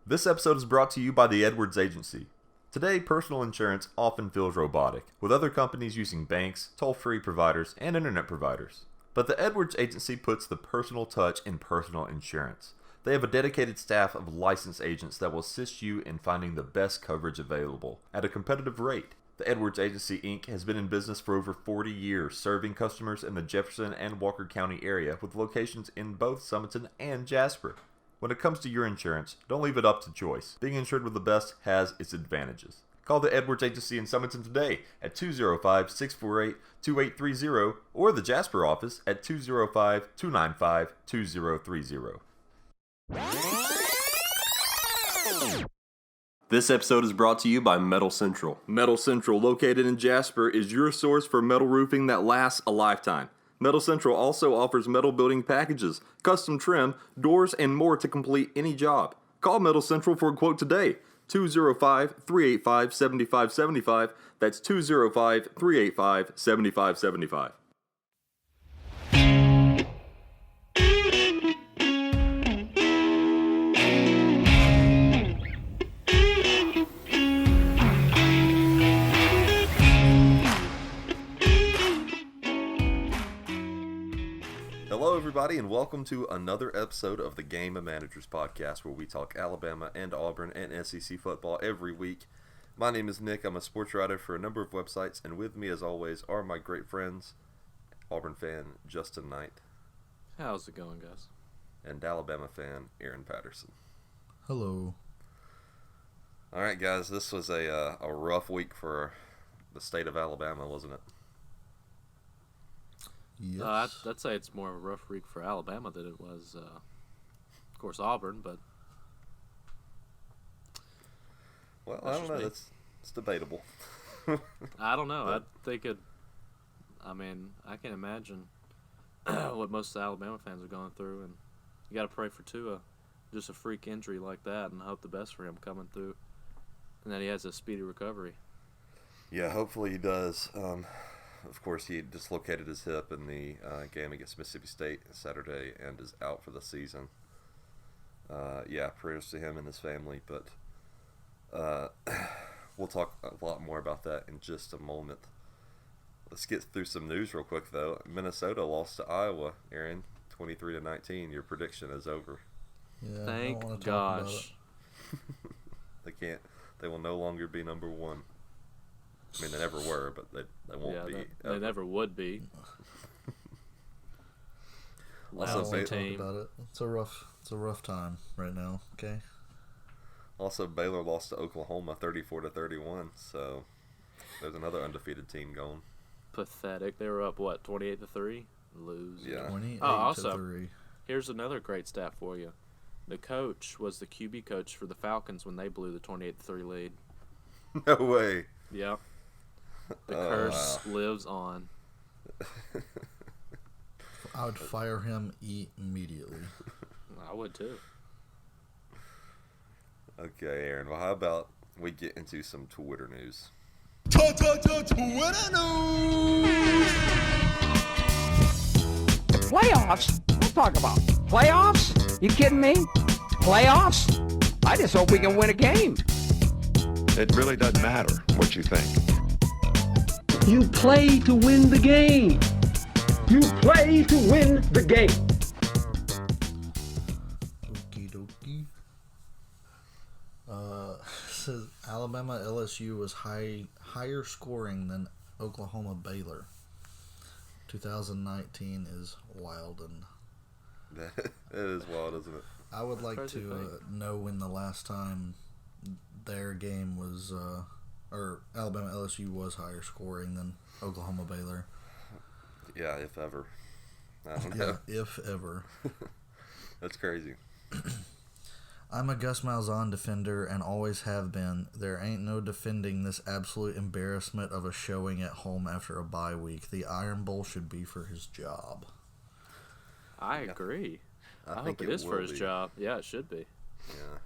This episode is brought to you by the Edwards Agency. Today, personal insurance often feels robotic, with other companies using banks, toll-free providers, and internet providers. But the Edwards Agency puts the personal touch in personal insurance. They have a dedicated staff of licensed agents that will assist you in finding the best coverage available at a competitive rate. The Edwards Agency, Inc. has been in business for over 40 years, serving customers in the Jefferson and Walker County area with locations in both Sumiton and Jasper. When it comes to your insurance, don't leave it up to choice. Being insured with the best has its advantages. Call the Edwards Agency in Sumiton today at 205-648-2830 or the Jasper office at 205-295-2030. This episode is brought to you by Metal Central. Metal Central, located in Jasper, is your source for metal roofing that lasts a lifetime. Metal Central also offers metal building packages, custom trim, doors, and more to complete any job. Call Metal Central for a quote today. 205-385-7575. That's 205-385-7575. Hello, everybody, and welcome to another episode of the Game of Managers podcast, where we talk Alabama and Auburn and SEC football every week. My name is Nick. I'm a sports writer for a number of websites, and with me, as always, are my great friends, Auburn fan Justin Knight. How's it going, guys? And Alabama fan Aaron Patterson. Hello. All right, guys, this was a rough week for the state of Alabama, wasn't it? Yes. I'd say it's more of a rough week for Alabama than it was, of course, Auburn, but... Well, I don't know. It's debatable. I don't know. I can imagine what most Alabama fans are going through, and you got to pray for Tua. Just a freak injury like that, and hope the best for him coming through, and that he has a speedy recovery. Yeah, hopefully he does. Of course, he dislocated his hip in the game against Mississippi State Saturday and is out for the season. Prayers to him and his family, but we'll talk a lot more about that in just a moment. Let's get through some news real quick, though. Minnesota lost to Iowa, Aaron, 23-19. Your prediction is over. Yeah, Thank gosh. They will no longer be number one. I mean, they never were, but they won't be. They never would be. Also, team. About it. It's a rough time right now. Okay. Also, Baylor lost to Oklahoma 34-31. So there's another undefeated team going. Pathetic. They were up 28-3. Lose. Yeah. 28-3. Here's another great stat for you. The coach was the QB coach for the Falcons when they blew the 28-3 lead. No way. Yep. The curse lives on. I would fire him immediately. I would too. Okay, Aaron. Well, how about we get into some Twitter news? Twitter news! Playoffs? Don't talk about playoffs. You kidding me? Playoffs? I just hope we can win a game. It really doesn't matter what you think. You play to win the game. You play to win the game. Okie dokie. Says Alabama LSU was higher scoring than Oklahoma Baylor. 2019 is wild, and It is wild, isn't it? I would like to know when the last time their game was, or Alabama LSU was higher scoring than Oklahoma Baylor. Yeah, if ever. I don't know. Yeah, if ever. That's crazy. I'm a Gus Malzahn defender and always have been. There ain't no defending this absolute embarrassment of a showing at home after a bye week. The Iron Bowl should be for his job. I agree. I think hope it is for his be. job. Yeah, it should be. Yeah.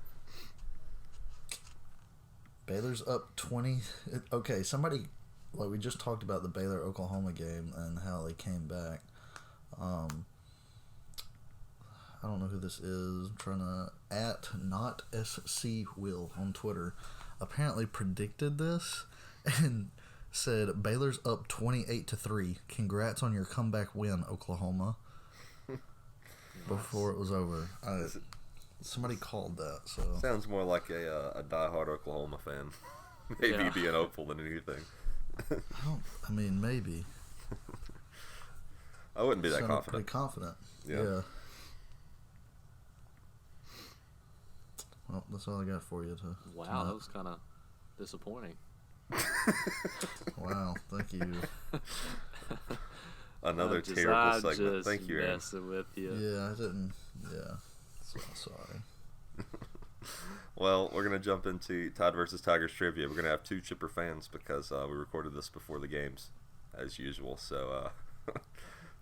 Baylor's up 20. Okay, somebody, like we just talked about the Baylor-Oklahoma game and how they came back. I don't know who this is. I'm trying to @NotSCWill on Twitter apparently predicted this and said Baylor's up 28-3. Congrats on your comeback win, Oklahoma. Before it was over, somebody called that. So Sounds more like a diehard Oklahoma fan. Maybe being hopeful than anything. I mean, maybe. I wouldn't be that Sounded confident. Pretty confident. Yeah. Well, that's all I got for you. Wow, that was kind of disappointing. Wow, thank you. Another terrible segment. Thank you, Aaron. Messing with you. Yeah, I didn't. Yeah, so sorry. Well, we're going to jump into Tide versus Tigers trivia. We're going to have two Chipper fans because we recorded this before the games, as usual. So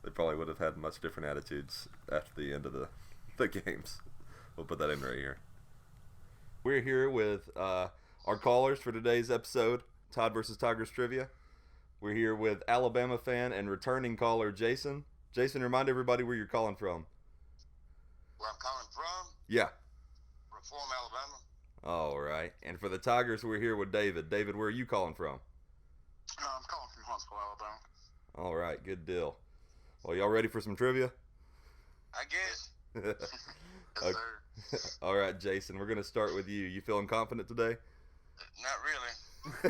they probably would have had much different attitudes after the end of the games. We'll put that in right here. We're here with our callers for today's episode, Tide versus Tigers trivia. We're here with Alabama fan and returning caller Jason. Jason, remind everybody where you're calling from. Where I'm calling from? Yeah. Reform, Alabama. All right. And for the Tigers, we're here with David. David, where are you calling from? I'm calling from Huntsville, Alabama. All right. Good deal. Well, y'all ready for some trivia? I guess. Yes, Okay. sir. All right, Jason, we're going to start with you. You feeling confident today? Not really. I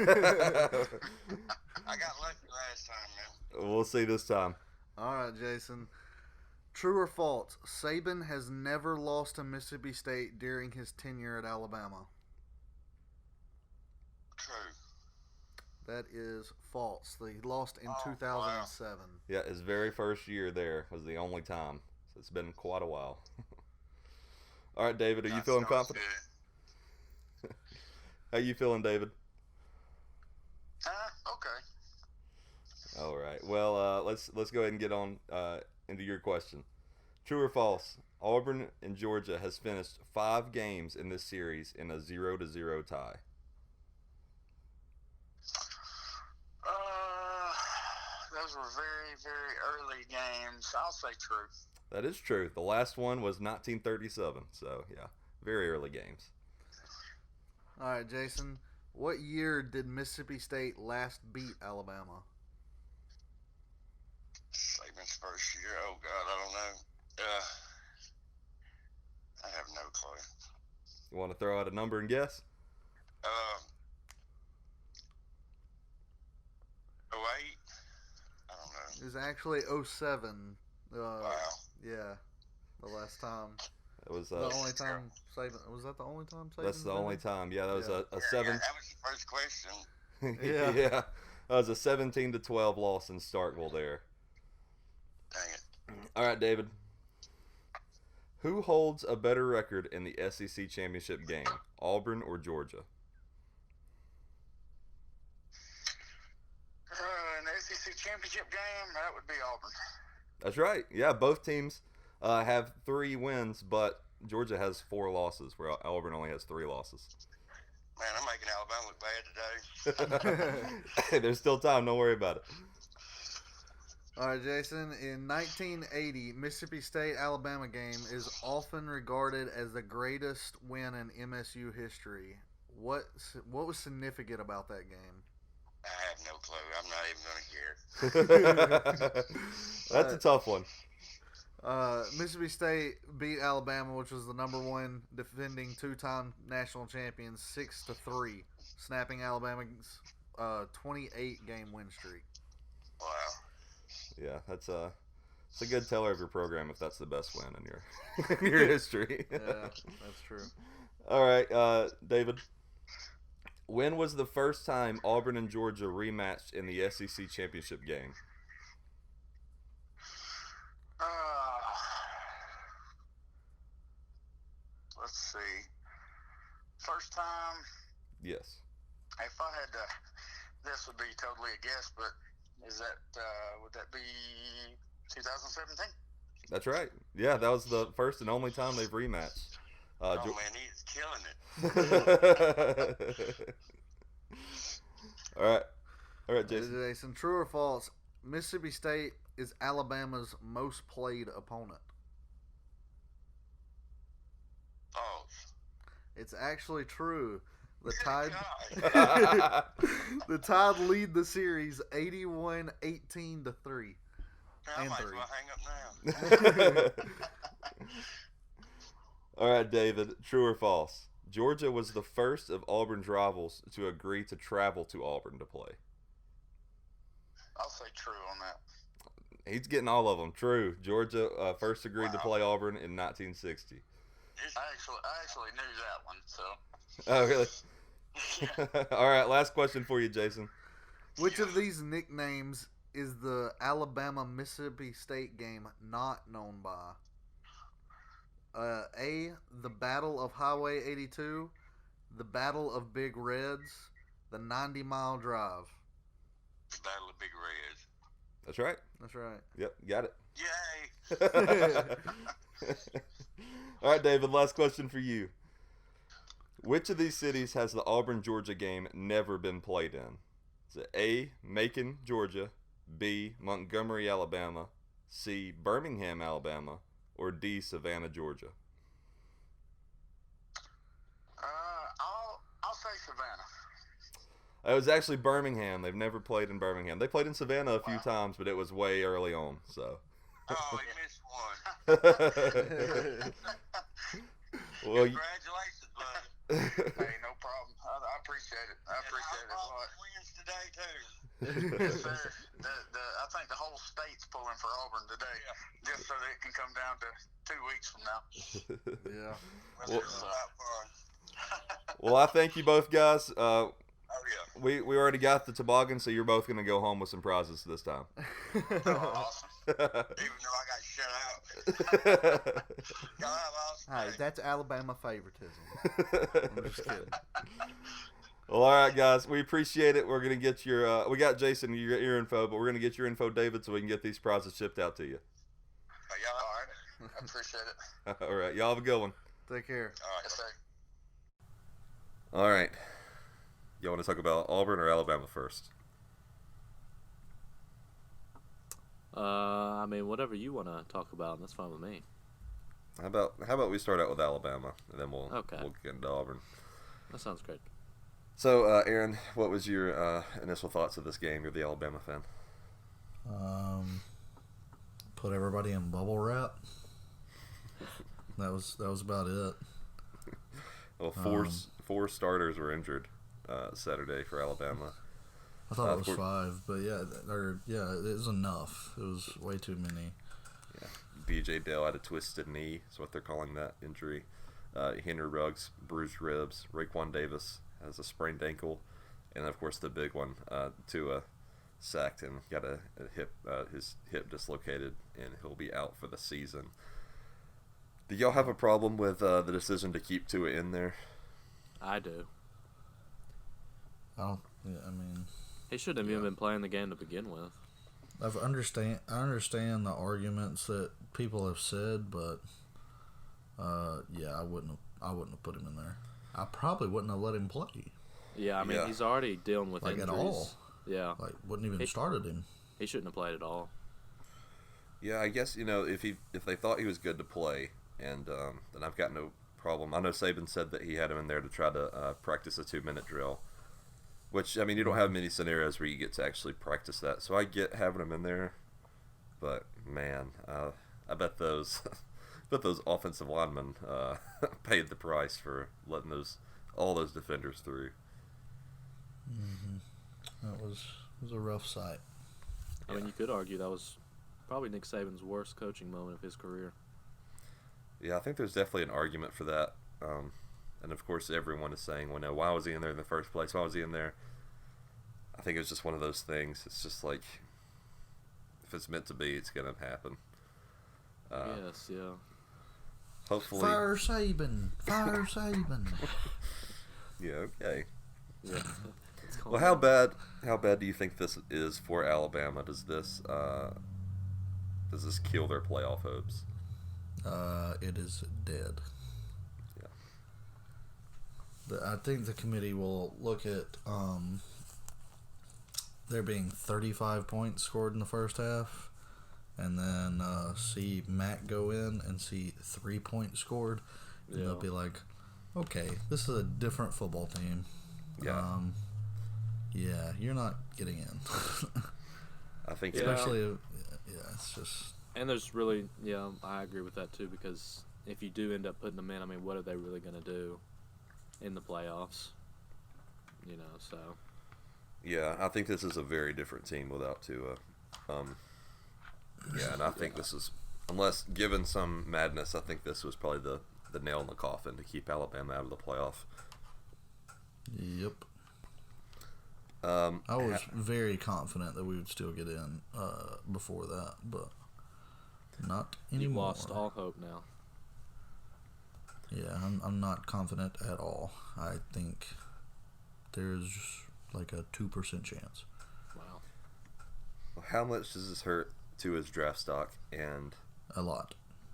got lucky last time, man. We'll see this time. All right, Jason. True or false? Saban has never lost to Mississippi State during his tenure at Alabama. True. That is false. He lost in 2007. Yeah, his very first year there was the only time. So it's been quite a while. All right, David, are you feeling confident? Good. How you feeling, David? Okay. All right. Well, let's go ahead and get on into your question. True or false? Auburn and Georgia has finished 5 games in this series in a 0-0 tie. Those were very, very early games. I'll say true. That is true. The last one was 1937. So yeah, very early games. All right, Jason. What year did Mississippi State last beat Alabama? Saban's first year. Oh God, I don't know. I have no clue. You want to throw out a number and guess? 08? I don't know. It was actually 07. Wow. Yeah, the last time. It was The only time Saban. Was that the only time Saban? that's the only time. Yeah, that was a Yeah, 7. that was the first question. Yeah. Yeah, that was a 17-12 loss in Starkville there. Dang it. All right, David. Who holds a better record in the SEC championship game, Auburn or Georgia? In the SEC championship game, that would be Auburn. That's right. Yeah, both teams have 3 wins, but Georgia has 4 losses, where Auburn only has 3 losses. Man, I'm making Alabama look bad today. Hey, there's still time. Don't worry about it. All right, Jason. In 1980, Mississippi State-Alabama game is often regarded as the greatest win in MSU history. What was significant about that game? I have no clue. I'm not even going to hear. That's a tough one. Mississippi State beat Alabama, which was the number 1 defending 2-time national champions, 6-3, snapping Alabama's 28-game win streak. Wow. Yeah, it's a good teller of your program if that's the best win in your in your history. Yeah, that's true. All right, David. When was the first time Auburn and Georgia rematched in the SEC championship game? Let's see. First time, Yes. if I had to, this would be totally a guess, but is that, would that be 2017? That's right. Yeah, that was the first and only time they've rematched. Man, he is killing it. All right, Jason. Jason, true or false? Mississippi State is Alabama's most played opponent. It's actually true. The Good Tide God. the Tide lead the series 81-18-3. I And might as 3. well hang up now. All right, David. True or false? Georgia was the first of Auburn's rivals to agree to travel to Auburn to play. I'll say true on that. He's getting all of them. True. Georgia first agreed to play Auburn in 1960. I actually knew that one, so. Oh, really? All right, last question for you, Jason. Which of these nicknames is the Alabama-Mississippi State game not known by? A, the Battle of Highway 82, the Battle of Big Reds, the 90-mile drive. Battle of Big Reds. That's right. That's right. Yep, got it. Yay! All right, David, last question for you. Which of these cities has the Auburn-Georgia game never been played in? Is it A, Macon, Georgia, B, Montgomery, Alabama, C, Birmingham, Alabama, or D, Savannah, Georgia? I'll say Savannah. It was actually Birmingham. They've never played in Birmingham. They played in Savannah a few times, but it was way early on. So. Oh, you missed one. Well, Congratulations, bud. Hey, no problem. I appreciate it. I appreciate it a lot. Wins today too. Yes, sir. I think the whole state's pulling for Auburn today, just so that it can come down to 2 weeks from now. Yeah. Well, It's a lot of fun. Well, I thank you both, guys. Oh yeah. We already got the toboggan, so you're both going to go home with some prizes this time. Oh, awesome. Even though I got shut out. Y'all have awesome Hey, day. that's Alabama favoritism. I'm just kidding. Well, all right, guys. We appreciate it. We're going to get your we got Jason, your info, but we're going to get your info, David, so we can get these prizes shipped out to you. Y'all all right? I appreciate it. All right. Y'all have a good one. Take care. All right, yes, sir. All right. Y'all want to talk about Auburn or Alabama first? I mean, whatever you want to talk about, that's fine with me. How about we start out with Alabama, and then we'll get into Auburn. That sounds great. So, Aaron, what was your initial thoughts of this game? You're the Alabama fan. Put everybody in bubble wrap. That was about it. Well, four starters were injured Saturday for Alabama. I thought it was 5, but it was enough. It was way too many. Yeah, B.J. Dale had a twisted knee, is what they're calling that injury. Henry Ruggs, bruised ribs. Raekwon Davis has a sprained ankle, and of course the big one, Tua, sacked and got his hip dislocated, and he'll be out for the season. Do y'all have a problem with the decision to keep Tua in there? I do. I mean, He shouldn't have even been playing the game to begin with. I understand the arguments that people have said, but I wouldn't have put him in there. I probably wouldn't have let him play. Yeah, I mean, he's already dealing with injuries. At all. Yeah. Wouldn't even started him. He shouldn't have played at all. Yeah, I guess, if they thought he was good to play, and then I've got no problem. I know Saban said that he had him in there to try to practice a 2-minute drill, which, I mean, you don't have many scenarios where you get to actually practice that. So I get having him in there, but man, I bet those offensive linemen paid the price for letting all those defenders through. Mm-hmm. That was a rough sight. I mean, you could argue that was probably Nick Saban's worst coaching moment of his career. Yeah, I think there's definitely an argument for that. And of course, everyone is saying, well, no, why was he in there in the first place? Why was he in there? I think it was just one of those things. It's just like, if it's meant to be, it's going to happen. Yes, yeah. Hopefully. Fire Saban. Fire Saban. Yeah, okay. Yeah. Well, how bad do you think this is for Alabama? Does this kill their playoff hopes? It is dead. Yeah. I think the committee will look at there being 35 points scored in the first half, and then see Matt go in and see 3 points scored, and they'll be like, okay, this is a different football team. Yeah. Yeah, you're not getting in. I think Especially, it's just... And there's really, I agree with that too, because if you do end up putting them in, I mean, what are they really going to do in the playoffs? So. Yeah, I think this is a very different team without Tua. And I think this is, unless given some madness, I think this was probably the nail in the coffin to keep Alabama out of the playoff. Yep. I was very confident that we would still get in before that, but not anymore. You've lost all hope now. Yeah, I'm not confident at all. I think there's like a 2% chance. Wow. How much does this hurt to his draft stock, and A lot.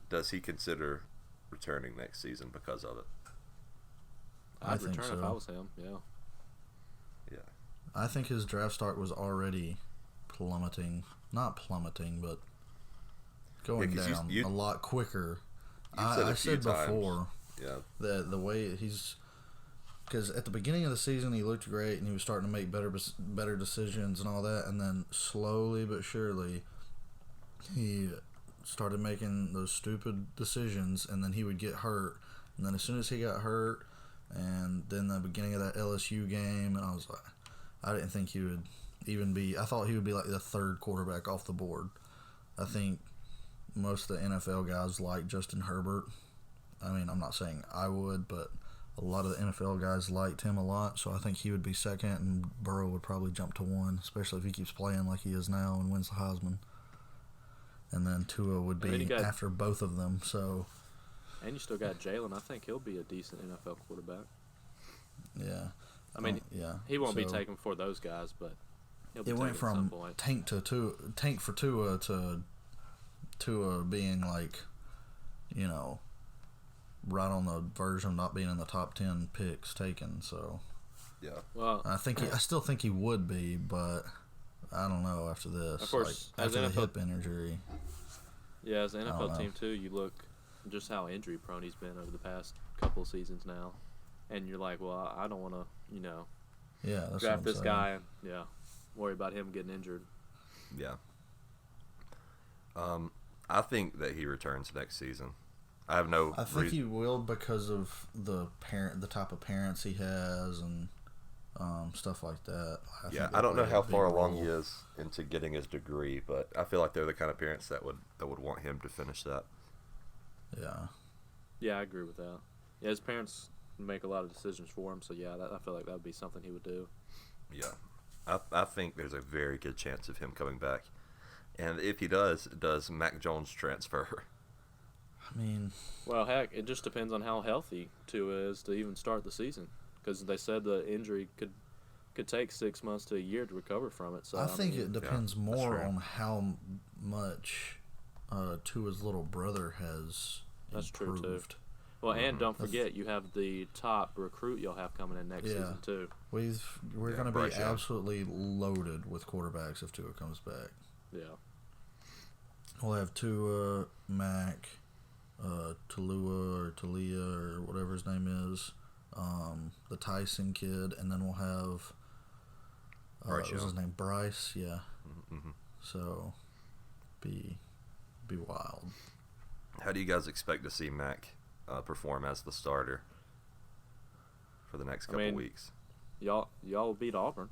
does he consider returning next season because of it? I I'd think return so. if I was him, yeah. Yeah. I think his draft stock was already plummeting. Not plummeting, but going 'cause down you a lot quicker. You've said I a few said times. before Yeah. the way he's... Because at the beginning of the season, he looked great, and he was starting to make better decisions and all that, and then slowly but surely, he started making those stupid decisions, and then he would get hurt. And then as soon as he got hurt, and then the beginning of that LSU game, and I was like, I didn't think he would even be... I thought he would be like the third quarterback off the board. I think most of the NFL guys like Justin Herbert. I mean, I'm not saying I would, but a lot of the NFL guys liked him a lot, so I think he would be second, and Burrow would probably jump to 1, especially if he keeps playing like he is now and wins the Heisman. And then Tua would be after both of them, so... And you still got Jalen. I think he'll be a decent NFL quarterback. Yeah. I mean, he won't be taken for those guys, but he'll be it taken went at some from point. tank for Tua to Tua being like, right on the verge of not being in the top 10 picks taken. So Yeah. Well, I still think he would be, but I don't know after this. Of course, like, as after the NFL hip injury. Yeah, as an I don't NFL know. team too, you look just how injury prone he's been over the past couple of seasons now, and you're like, well, I don't want to, Yeah, that's draft what this I'm guy and worry about him getting injured. Yeah. I think that he returns next season. I have no. I think he will because of the type of parents he has, and stuff like that. I don't know how far along he is into getting his degree, but I feel like they're the kind of parents that would want him to finish that. Yeah. Yeah, I agree with that. Yeah, his parents make a lot of decisions for him, so yeah, I feel like that would be something he would do. Yeah. I think there's a very good chance of him coming back. And if he does Mac Jones transfer? I mean... Well, heck, it just depends on how healthy Tua is to even start the season. Because they said the injury could take 6 months to a year to recover from it. So I think it depends more true. on how much Tua's little brother has That's improved. true, too. Well, and don't forget, you have the top recruit you'll have coming in next season, too. We're going to be Bryce Young. absolutely loaded with quarterbacks if Tua comes back. Yeah. We'll have Tua, Mac, Talia or whatever his name is, the Tyson kid, and then we'll have Bryce what's his Young. name? Bryce, yeah. Mm-hmm. So, be wild. How do you guys expect to see Mac perform as the starter for the next couple weeks? Y'all will beat Auburn.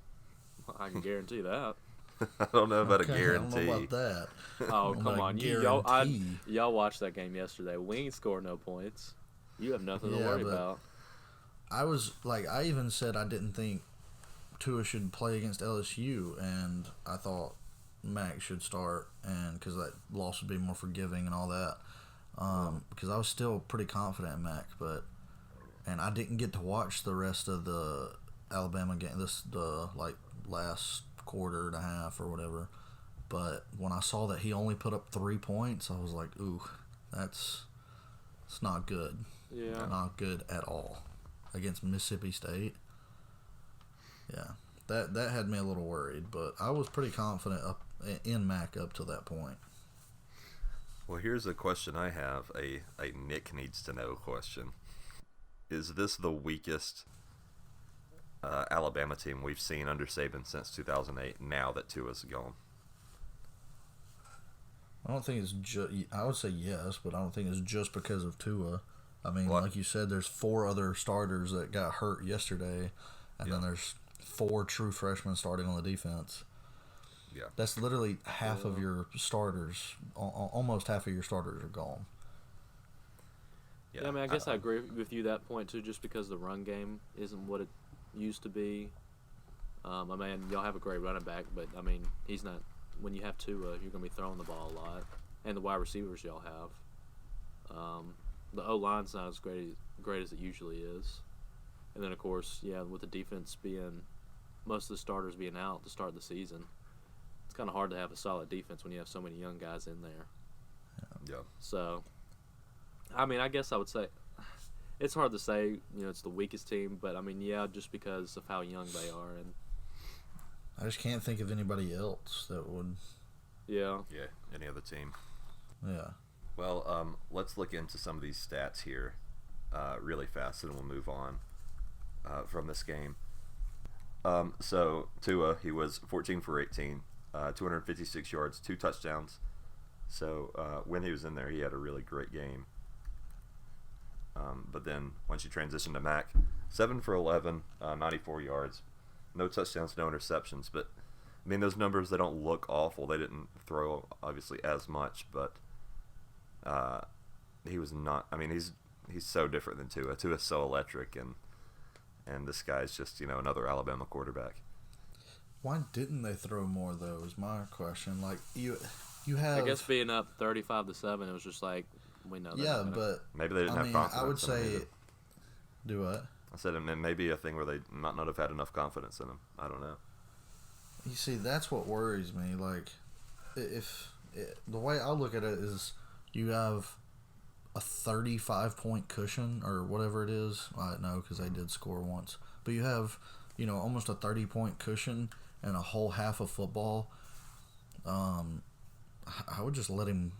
I can guarantee that. I don't know about Okay, a guarantee. I don't know about that. Oh, About come a on. Y'all watched that game yesterday. We ain't scored no points. You have nothing to worry about. I even said I didn't think Tua should play against LSU, and I thought Mac should start, and because that loss would be more forgiving and all that. Because I was still pretty confident in Mac, and I didn't get to watch the rest of the Alabama game, the last quarter and a half or whatever. But when I saw that he only put up 3 points, I was like, ooh, it's not good. Yeah. Not good at all. Against Mississippi State. Yeah. That had me a little worried, but I was pretty confident in Mac up to that point. Well, here's a question I have, a Nick needs to know question. is this the weakest Alabama team we've seen under Saban since 2008? Now that Tua's gone. I don't think it's just. I would say yes, but I don't think it's just because of Tua. I mean, What? like you said, there's 4 other starters that got hurt yesterday, and then there's 4 true freshmen starting on the defense. Yeah. That's literally half of your starters. Almost half of your starters are gone. Yeah, I mean, I guess I agree with you that point too. Just because the run game isn't what it used to be. I mean, y'all have a great running back, but I mean, he's not. When you have Tua, you're going to be throwing the ball a lot, and the wide receivers y'all have. The O-line's not as great as it usually is, and then of course, with the defense being most of the starters being out to start the season, it's kind of hard to have a solid defense when you have so many young guys in there. Yeah. So, I mean, I guess I would say it's hard to say. It's the weakest team, but I mean, just because of how young they are, and I just can't think of anybody else that would. Yeah, any other team. Yeah. Well, let's look into some of these stats here really fast, and we'll move on from this game. So, Tua, he was 14 for 18, 256 yards, 2 touchdowns. So, when he was in there, he had a really great game. But then, once you transition to Mac, 7 for 11, 94 yards, no touchdowns, no interceptions. But, I mean, those numbers, they don't look awful. They didn't throw, obviously, as much, but he was not. I mean, he's so different than Tua. Tua's so electric, and this guy's just another Alabama quarterback. Why didn't they throw more though? Is my question. Like you have. I guess being up 35-7, it was just like we know. Yeah, but maybe they didn't have confidence. I would say, do what? I said it may be a thing where they might not have had enough confidence in him. I don't know. You see, that's what worries me. Like, the way I look at it is, you have a 35-point cushion or whatever it is. I don't know because they did score once, but you have almost a 30-point cushion and a whole half of football. I would just let him.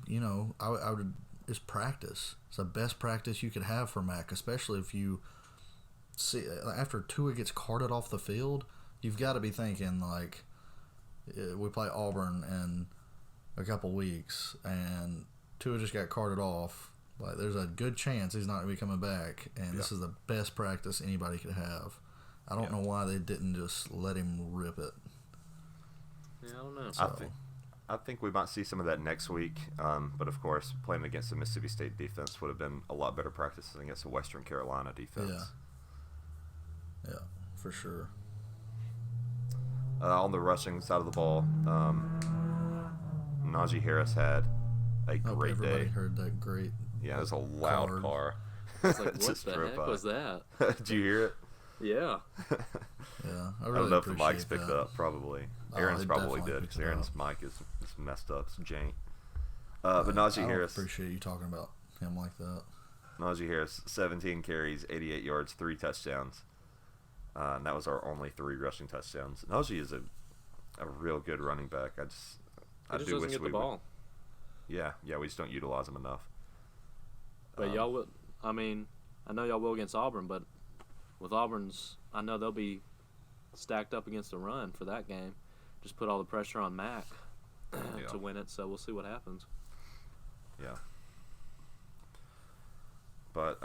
I would just practice. It's the best practice you could have for Mac, especially if you see after Tua gets carted off the field. You've got to be thinking like, we play Auburn in a couple weeks, and Tua just got carted off. Like, there's a good chance he's not going to be coming back, and this is the best practice anybody could have. I don't know why they didn't just let him rip it. Yeah, I don't know. So, I think we might see some of that next week, but of course, playing against the Mississippi State defense would have been a lot better practice than against the Western Carolina defense. Yeah, for sure. On the rushing side of the ball, Najee Harris had a great everybody day. Heard that great. Yeah, it was a loud car. It's like, what Just the drove heck by. was that? Did you hear it? Yeah. Yeah, I don't know if the mic's picked up. Probably. Aaron's it probably definitely did picked because it Aaron's up. mic is messed up. It's jank. But Najee I Harris. appreciate you talking about him like that. Najee Harris, 17 carries, 88 yards, 3 touchdowns. And that was our only 3 rushing touchdowns. Najee is a real good running back. I He just do doesn't wish get we the ball. Yeah, we just don't utilize him enough. But y'all will. I mean, I know y'all will against Auburn, but with Auburn's, I know they'll be stacked up against the run for that game. Just put all the pressure on Mac to win it. So we'll see what happens. Yeah. But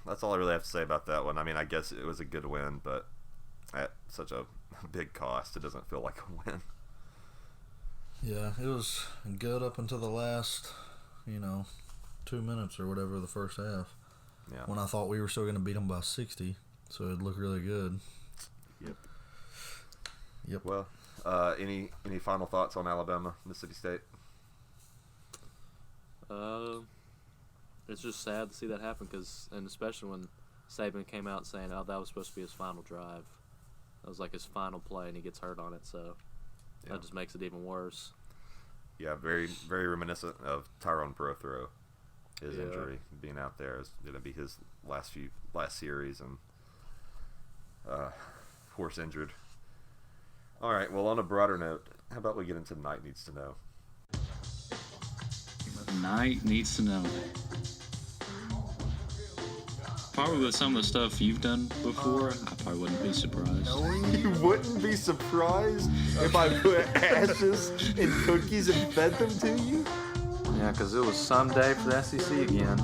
that's all I really have to say about that one. I mean, I guess it was a good win, but at such a big cost, it doesn't feel like a win. Yeah, it was good up until the last, 2 minutes or whatever of the first half. Yeah. When I thought we were still going to beat them by 60, so it looked really good. Yep. Well, any final thoughts on Alabama, Mississippi State? It's just sad to see that happen, and especially when Saban came out saying, "Oh, that was supposed to be his final drive." That was like his final play, and he gets hurt on it. So that just makes it even worse. Yeah, very, very reminiscent of Tyrone Prothro. His injury being out there is going to be his last series, and of course injured. All right. Well, on a broader note, how about we get into Knight Needs to Know? Knight needs to know. Probably with some of the stuff you've done before, I probably wouldn't be surprised. You wouldn't be surprised if I put ashes in cookies and fed them to you? Yeah, because it was someday for the SEC again.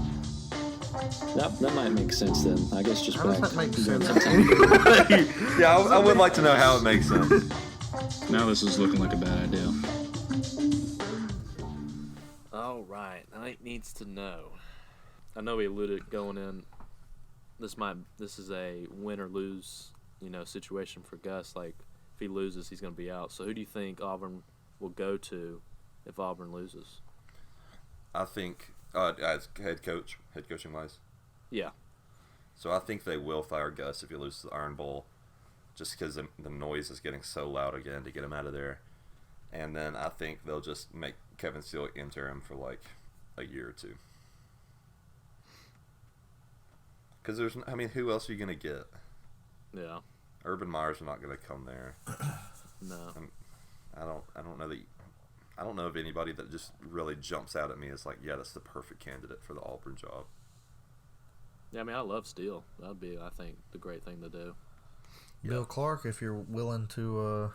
That might make sense then. I guess just How does back that make during sense? September. Yeah, I would like to know how it makes sense. Now this is looking like a bad idea. All right, Knight needs to know. I know we alluded going in. This is a win or lose, situation for Gus. Like if he loses, he's going to be out. So who do you think Auburn will go to if Auburn loses? I think as head coaching wise. Yeah. So I think they will fire Gus if he loses the Iron Bowl, just because the noise is getting so loud again to get him out of there. And then I think they'll just make Kevin Steele interim for like a year or two. Because who else are you gonna get? Yeah. Urban Meyer's not gonna come there. No. I don't know that. I don't know of anybody that just really jumps out at me as like, yeah, that's the perfect candidate for the Auburn job. Yeah, I love Steele. That'd be, I think, the great thing to do. Bill Clark, if you're willing to,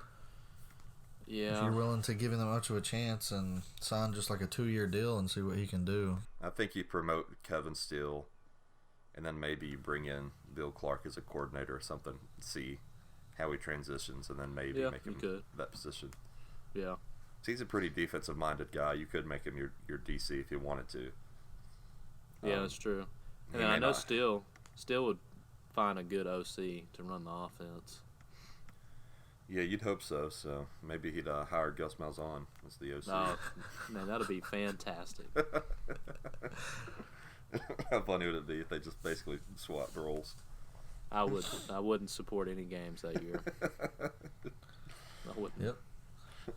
yeah, if you're willing to give him that much of a chance and sign just like a 2-year deal and see what he can do. I think you promote Kevin Steele, and then maybe you bring in Bill Clark as a coordinator or something. See how he transitions, and then maybe make him that position. Yeah. He's a pretty defensive-minded guy. You could make him your DC if you wanted to. Yeah, that's true. And I know Steele would find a good OC to run the offense. Yeah, you'd hope so. So maybe he'd hire Gus Malzahn as the OC. Oh, man, that'd be fantastic. How funny would it be if they just basically swapped roles? I wouldn't support any games that year. I wouldn't. Yep.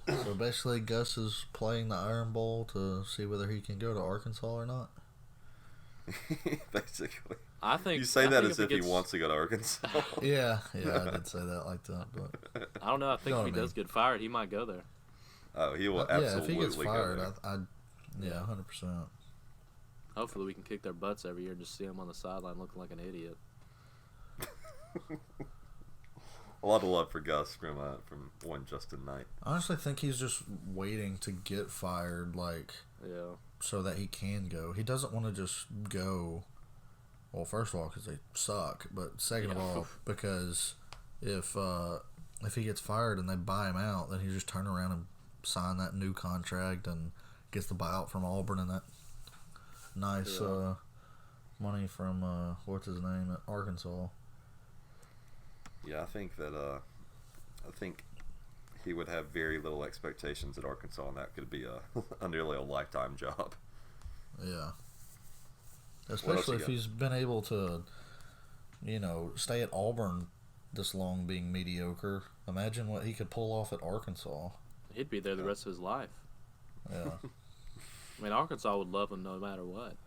So basically, Gus is playing the Iron Bowl to see whether he can go to Arkansas or not. Basically, I think you say that as if he wants to go to Arkansas. Yeah, I did say that like that, but I don't know. I think if he does get fired, he might go there. Oh, he will absolutely. Yeah, if he gets fired, go there. yeah, 100%. Hopefully, we can kick their butts every year and just see him on the sideline looking like an idiot. A lot of love for Gus from one Justin Knight. I honestly think he's just waiting to get fired, so that he can go. He doesn't want to just go. Well, first of all, because they suck, but second of all, because if he gets fired and they buy him out, then he just turn around and sign that new contract and gets the buyout from Auburn and that nice money from what's his name at Arkansas. Yeah, I think that he would have very little expectations at Arkansas, and that could be a nearly a lifetime job. Yeah. Especially if he's been able to, stay at Auburn this long being mediocre. Imagine what he could pull off at Arkansas. He'd be there the rest of his life. Yeah. Arkansas would love him no matter what.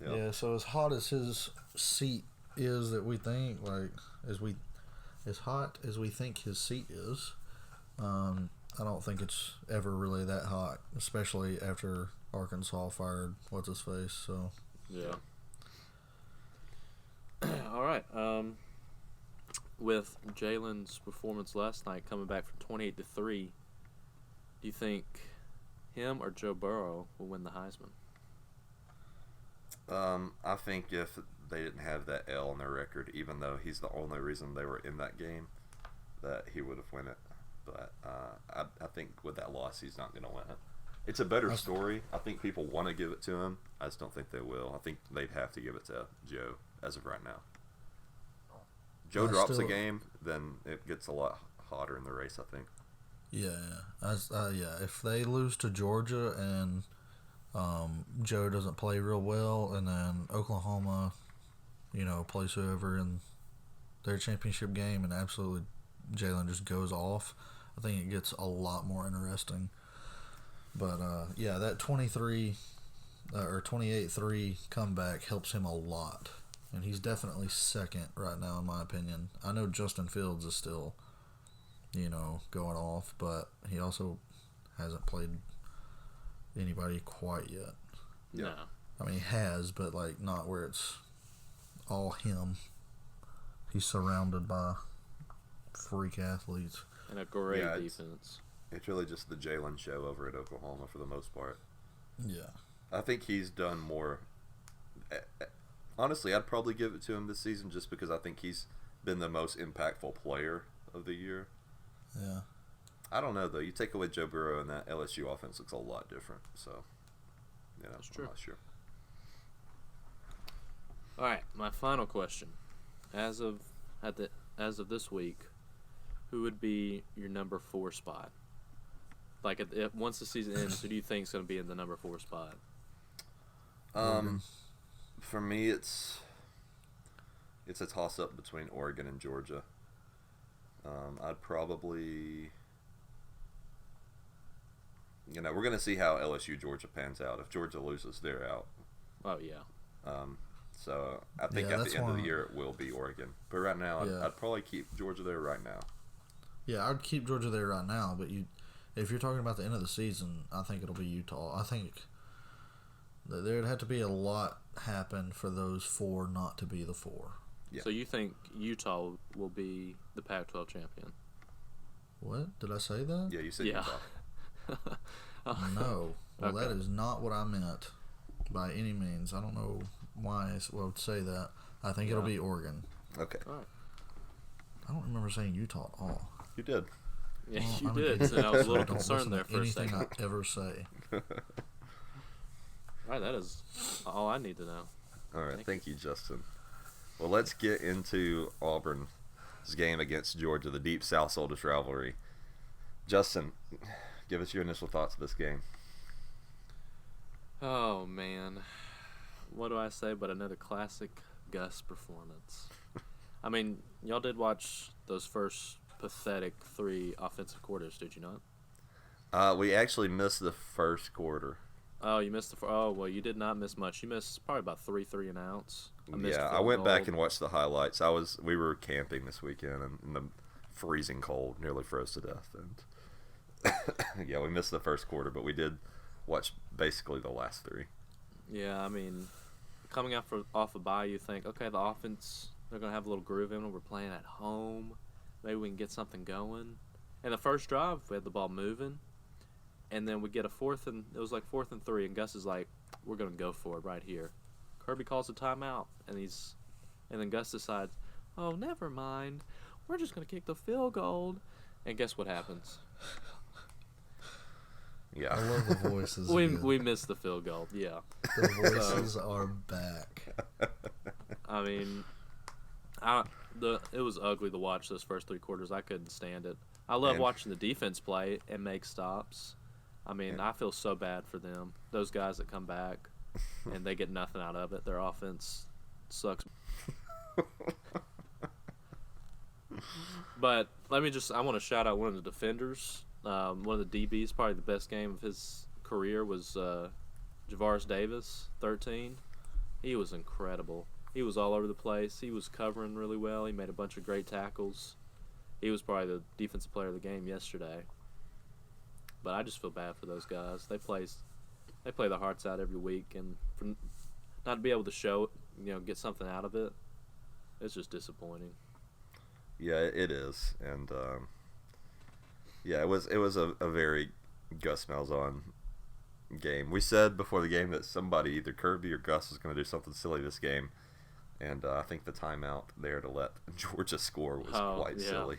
Yep. Yeah, so as hot as his seat is that we think, as hot as we think his seat is, I don't think it's ever really that hot, especially after Arkansas fired what's-his-face, so... Yeah. All right. With Jalen's performance last night coming back from 28-3, do you think him or Joe Burrow will win the Heisman? I think if they didn't have that L on their record, even though he's the only reason they were in that game, that he would have won it. But I think with that loss, he's not going to win it. It's a better story. I think people want to give it to him. I just don't think they will. I think they'd have to give it to Joe as of right now. Joe drops a game, then it gets a lot hotter in the race, I think. Yeah. If they lose to Georgia and Joe doesn't play real well, and then Oklahoma, plays whoever in their championship game, and absolutely Jalen just goes off, I think it gets a lot more interesting. But that 23 or 28-3 comeback helps him a lot, and he's definitely second right now in my opinion. I know Justin Fields is still, going off, but he also hasn't played anybody quite yet. No. I mean, he has, but not where it's all him. He's surrounded by freak athletes. And a great defense. It's really just the Jalen show over at Oklahoma for the most part. Yeah. I think he's done more. Honestly, I'd probably give it to him this season just because I think he's been the most impactful player of the year. Yeah. I don't know, though. You take away Joe Burrow, and that LSU offense looks a lot different. So, yeah, that's true. I'm not sure. All right, my final question. As of this week, who would be your number 4 spot? Like, once the season ends, who do you think is going to be in the number 4 spot? For me, it's a toss-up between Oregon and Georgia. I'd probably... we're going to see how LSU-Georgia pans out. If Georgia loses, they're out. Oh, yeah. So I think at the end of the year it will be Oregon. But right now, I'd probably keep Georgia there right now. Yeah, I'd keep Georgia there right now. But if you're talking about the end of the season, I think it'll be Utah. I think there'd have to be a lot happen for those 4 not to be the 4. Yeah. So you think Utah will be the Pac-12 champion? What? Did I say that? Yeah, you said Utah. No. Well, that is not what I meant by any means. I don't know why I would say that. I think it'll be Oregon. Okay. All right. I don't remember saying Utah at all. You did. Yeah, you did. So I was a little concerned there for a second. Anything I ever say. All right, that is all I need to know. All right, thank you, Justin. Well, let's get into Auburn's game against Georgia, the Deep South's oldest rivalry. Justin, give us your initial thoughts of this game. Oh, man. What do I say but another classic Gus performance? I mean, y'all did watch those first pathetic 3 offensive quarters, did you not? We actually missed the first quarter. Oh, you missed well, you did not miss much. You missed probably about 3 and outs. I went back and watched the highlights. We were camping this weekend in the freezing cold, nearly froze to death, and yeah, we missed the first quarter, but we did watch basically the last 3. Yeah, I mean, coming off a bye, you think, okay, the offense, they're gonna have a little groove in them. We're playing at home. Maybe we can get something going. And the first drive, we had the ball moving. And then we get it was like 4th and 3, and Gus is like, we're going to go for it right here. Kirby calls a timeout, and then Gus decides, oh, never mind. We're just going to kick the field goal. And guess what happens? Yeah. I love the voices. we missed the field goal, yeah. The voices are back. I mean, it was ugly to watch those first 3 quarters. I couldn't stand it. I love watching the defense play and make stops. I mean, I feel so bad for them. Those guys that come back and they get nothing out of it. Their offense sucks. But I want to shout out one of the defenders. One of the DBs, probably the best game of his career was Javaris Davis, 13. He was incredible. He was all over the place. He was covering really well. He made a bunch of great tackles. He was probably the defensive player of the game yesterday. But I just feel bad for those guys. They play their hearts out every week, and for not to be able to show, get something out of it, it's just disappointing. Yeah, it is, and it was a very Gus Malzahn game. We said before the game that somebody, either Kirby or Gus, was going to do something silly this game, and I think the timeout there to let Georgia score was quite silly.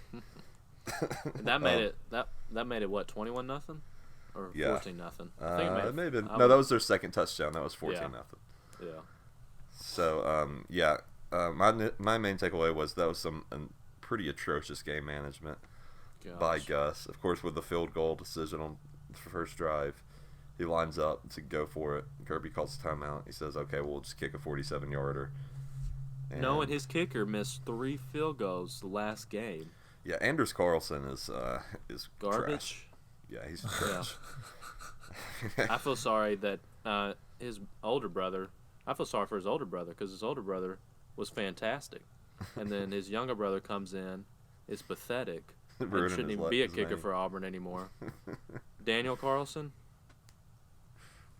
That made it what, 21-0 or 14-0? It may have been. No, that was their second touchdown. That was 14-0. Yeah. So my main takeaway was that was some pretty atrocious game management by Gus. Of course, with the field goal decision on the first drive, he lines up to go for it. Kirby calls the timeout. He says, "Okay, we'll just kick a 47-yarder." And his kicker missed 3 field goals the last game. Yeah, Anders Carlson is garbage. Trash. Yeah, he's trash. Yeah. I feel sorry that his older brother. I feel sorry for his older brother because his older brother was fantastic, and then his younger brother comes in, is pathetic, and shouldn't even be a kicker for Auburn anymore. Daniel Carlson.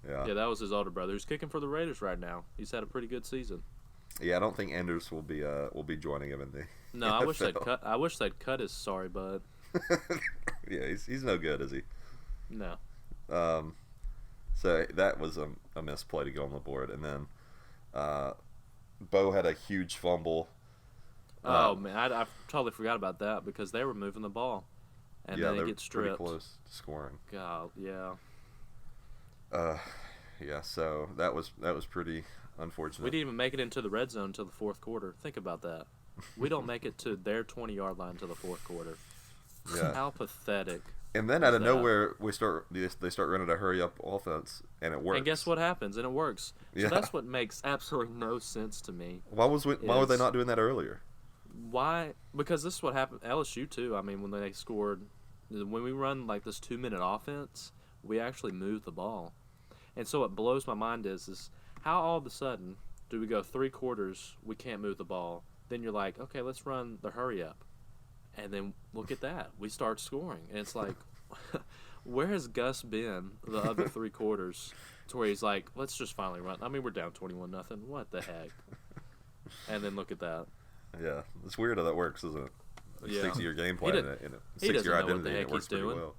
Yeah, that was his older brother who's kicking for the Raiders right now. He's had a pretty good season. Yeah, I don't think Anders will be joining him in the. No, I wish they'd cut. I wish they'd cut his sorry butt. Yeah, he's no good, is he? No. So that was a misplay to go on the board, and then Bo had a huge fumble. Oh man, I totally forgot about that because they were moving the ball, and then it gets stripped. Pretty close to scoring. God, yeah. Yeah. So that was pretty unfortunate. We didn't even make it into the red zone until the fourth quarter. Think about that. We don't make it to their 20-yard line until the fourth quarter. Yeah. How pathetic. And then out of nowhere, they start running a hurry up offense, and it works. And guess what happens? And it works. So Yeah. that's what makes absolutely no sense to me. Why were they not doing that earlier? Why? Because this is what happened. LSU too. I mean, when they scored, when we run like this 2-minute offense, we actually move the ball. And so what blows my mind is how all of a sudden do we go 3 quarters, we can't move the ball. Then you're like, okay, let's run the hurry up. And then look at that. We start scoring. And it's like, where has Gus been the other 3 quarters to where he's like, let's just finally run. I mean, we're down 21-0. What the heck? And then look at that. Yeah. It's weird how that works, isn't it? It sticks to your game plan and it sticks to your identity and it works pretty well.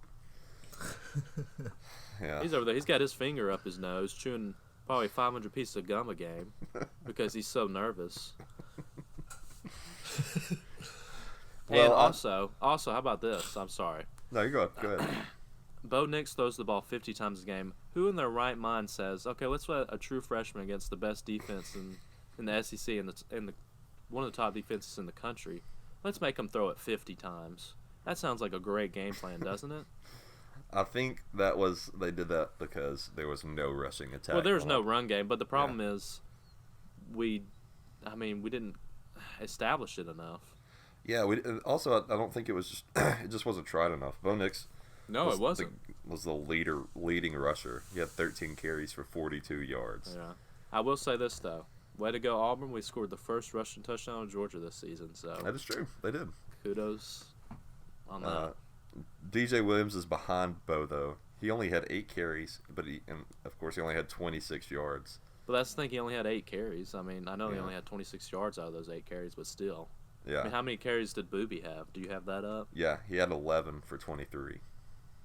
Yeah. He's over there. He's got his finger up his nose, chewing probably 500 pieces of gum a game because he's so nervous. Well, and also, how about this? I'm sorry. No, you go ahead. Bo Nix throws the ball 50 times a game. Who in their right mind says, okay, let's let a true freshman against the best defense in the SEC and the one of the top defenses in the country, let's make him throw it 50 times. That sounds like a great game plan, doesn't it? I think they did that because there was no rushing attack. Well, there was no run game, but the problem is we didn't establish it enough. Yeah, I don't think it was just it just wasn't tried enough. Bo Nix it wasn't. Was the leading rusher. He had 13 carries for 42 yards. Yeah. I will say this though. Way to go, Auburn. We scored the first rushing touchdown in Georgia this season. So that is true. They did. Kudos on that. DJ Williams is behind Bo, though. He only had 8 carries, and of course he only had 26 yards. But that's the thing. He only had 8 carries. I mean, I know he only had 26 yards out of those 8 carries, but still. Yeah. I mean, how many carries did Booby have? Do you have that up? Yeah, he had 11 for 23.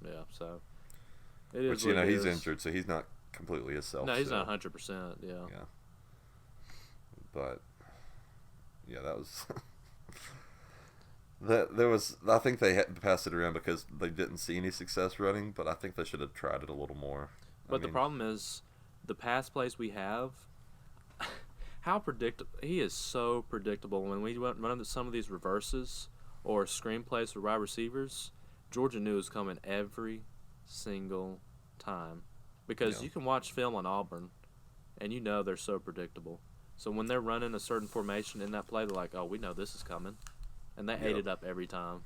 Yeah, so it is. Which, he's injured, so he's not completely himself. No, he's not 100%. Yeah. Yeah. But yeah, that was I think they had to pass it around because they didn't see any success running, but I think they should have tried it a little more. But the problem is the pass plays we have. How predictable he is! So predictable. When we run into some of these reverses or screen plays for wide receivers, Georgia knew it was coming every single time because you can watch film on Auburn, and they're so predictable. So when they're running a certain formation in that play, they're like, "Oh, we know this is coming," and they ate it up every time.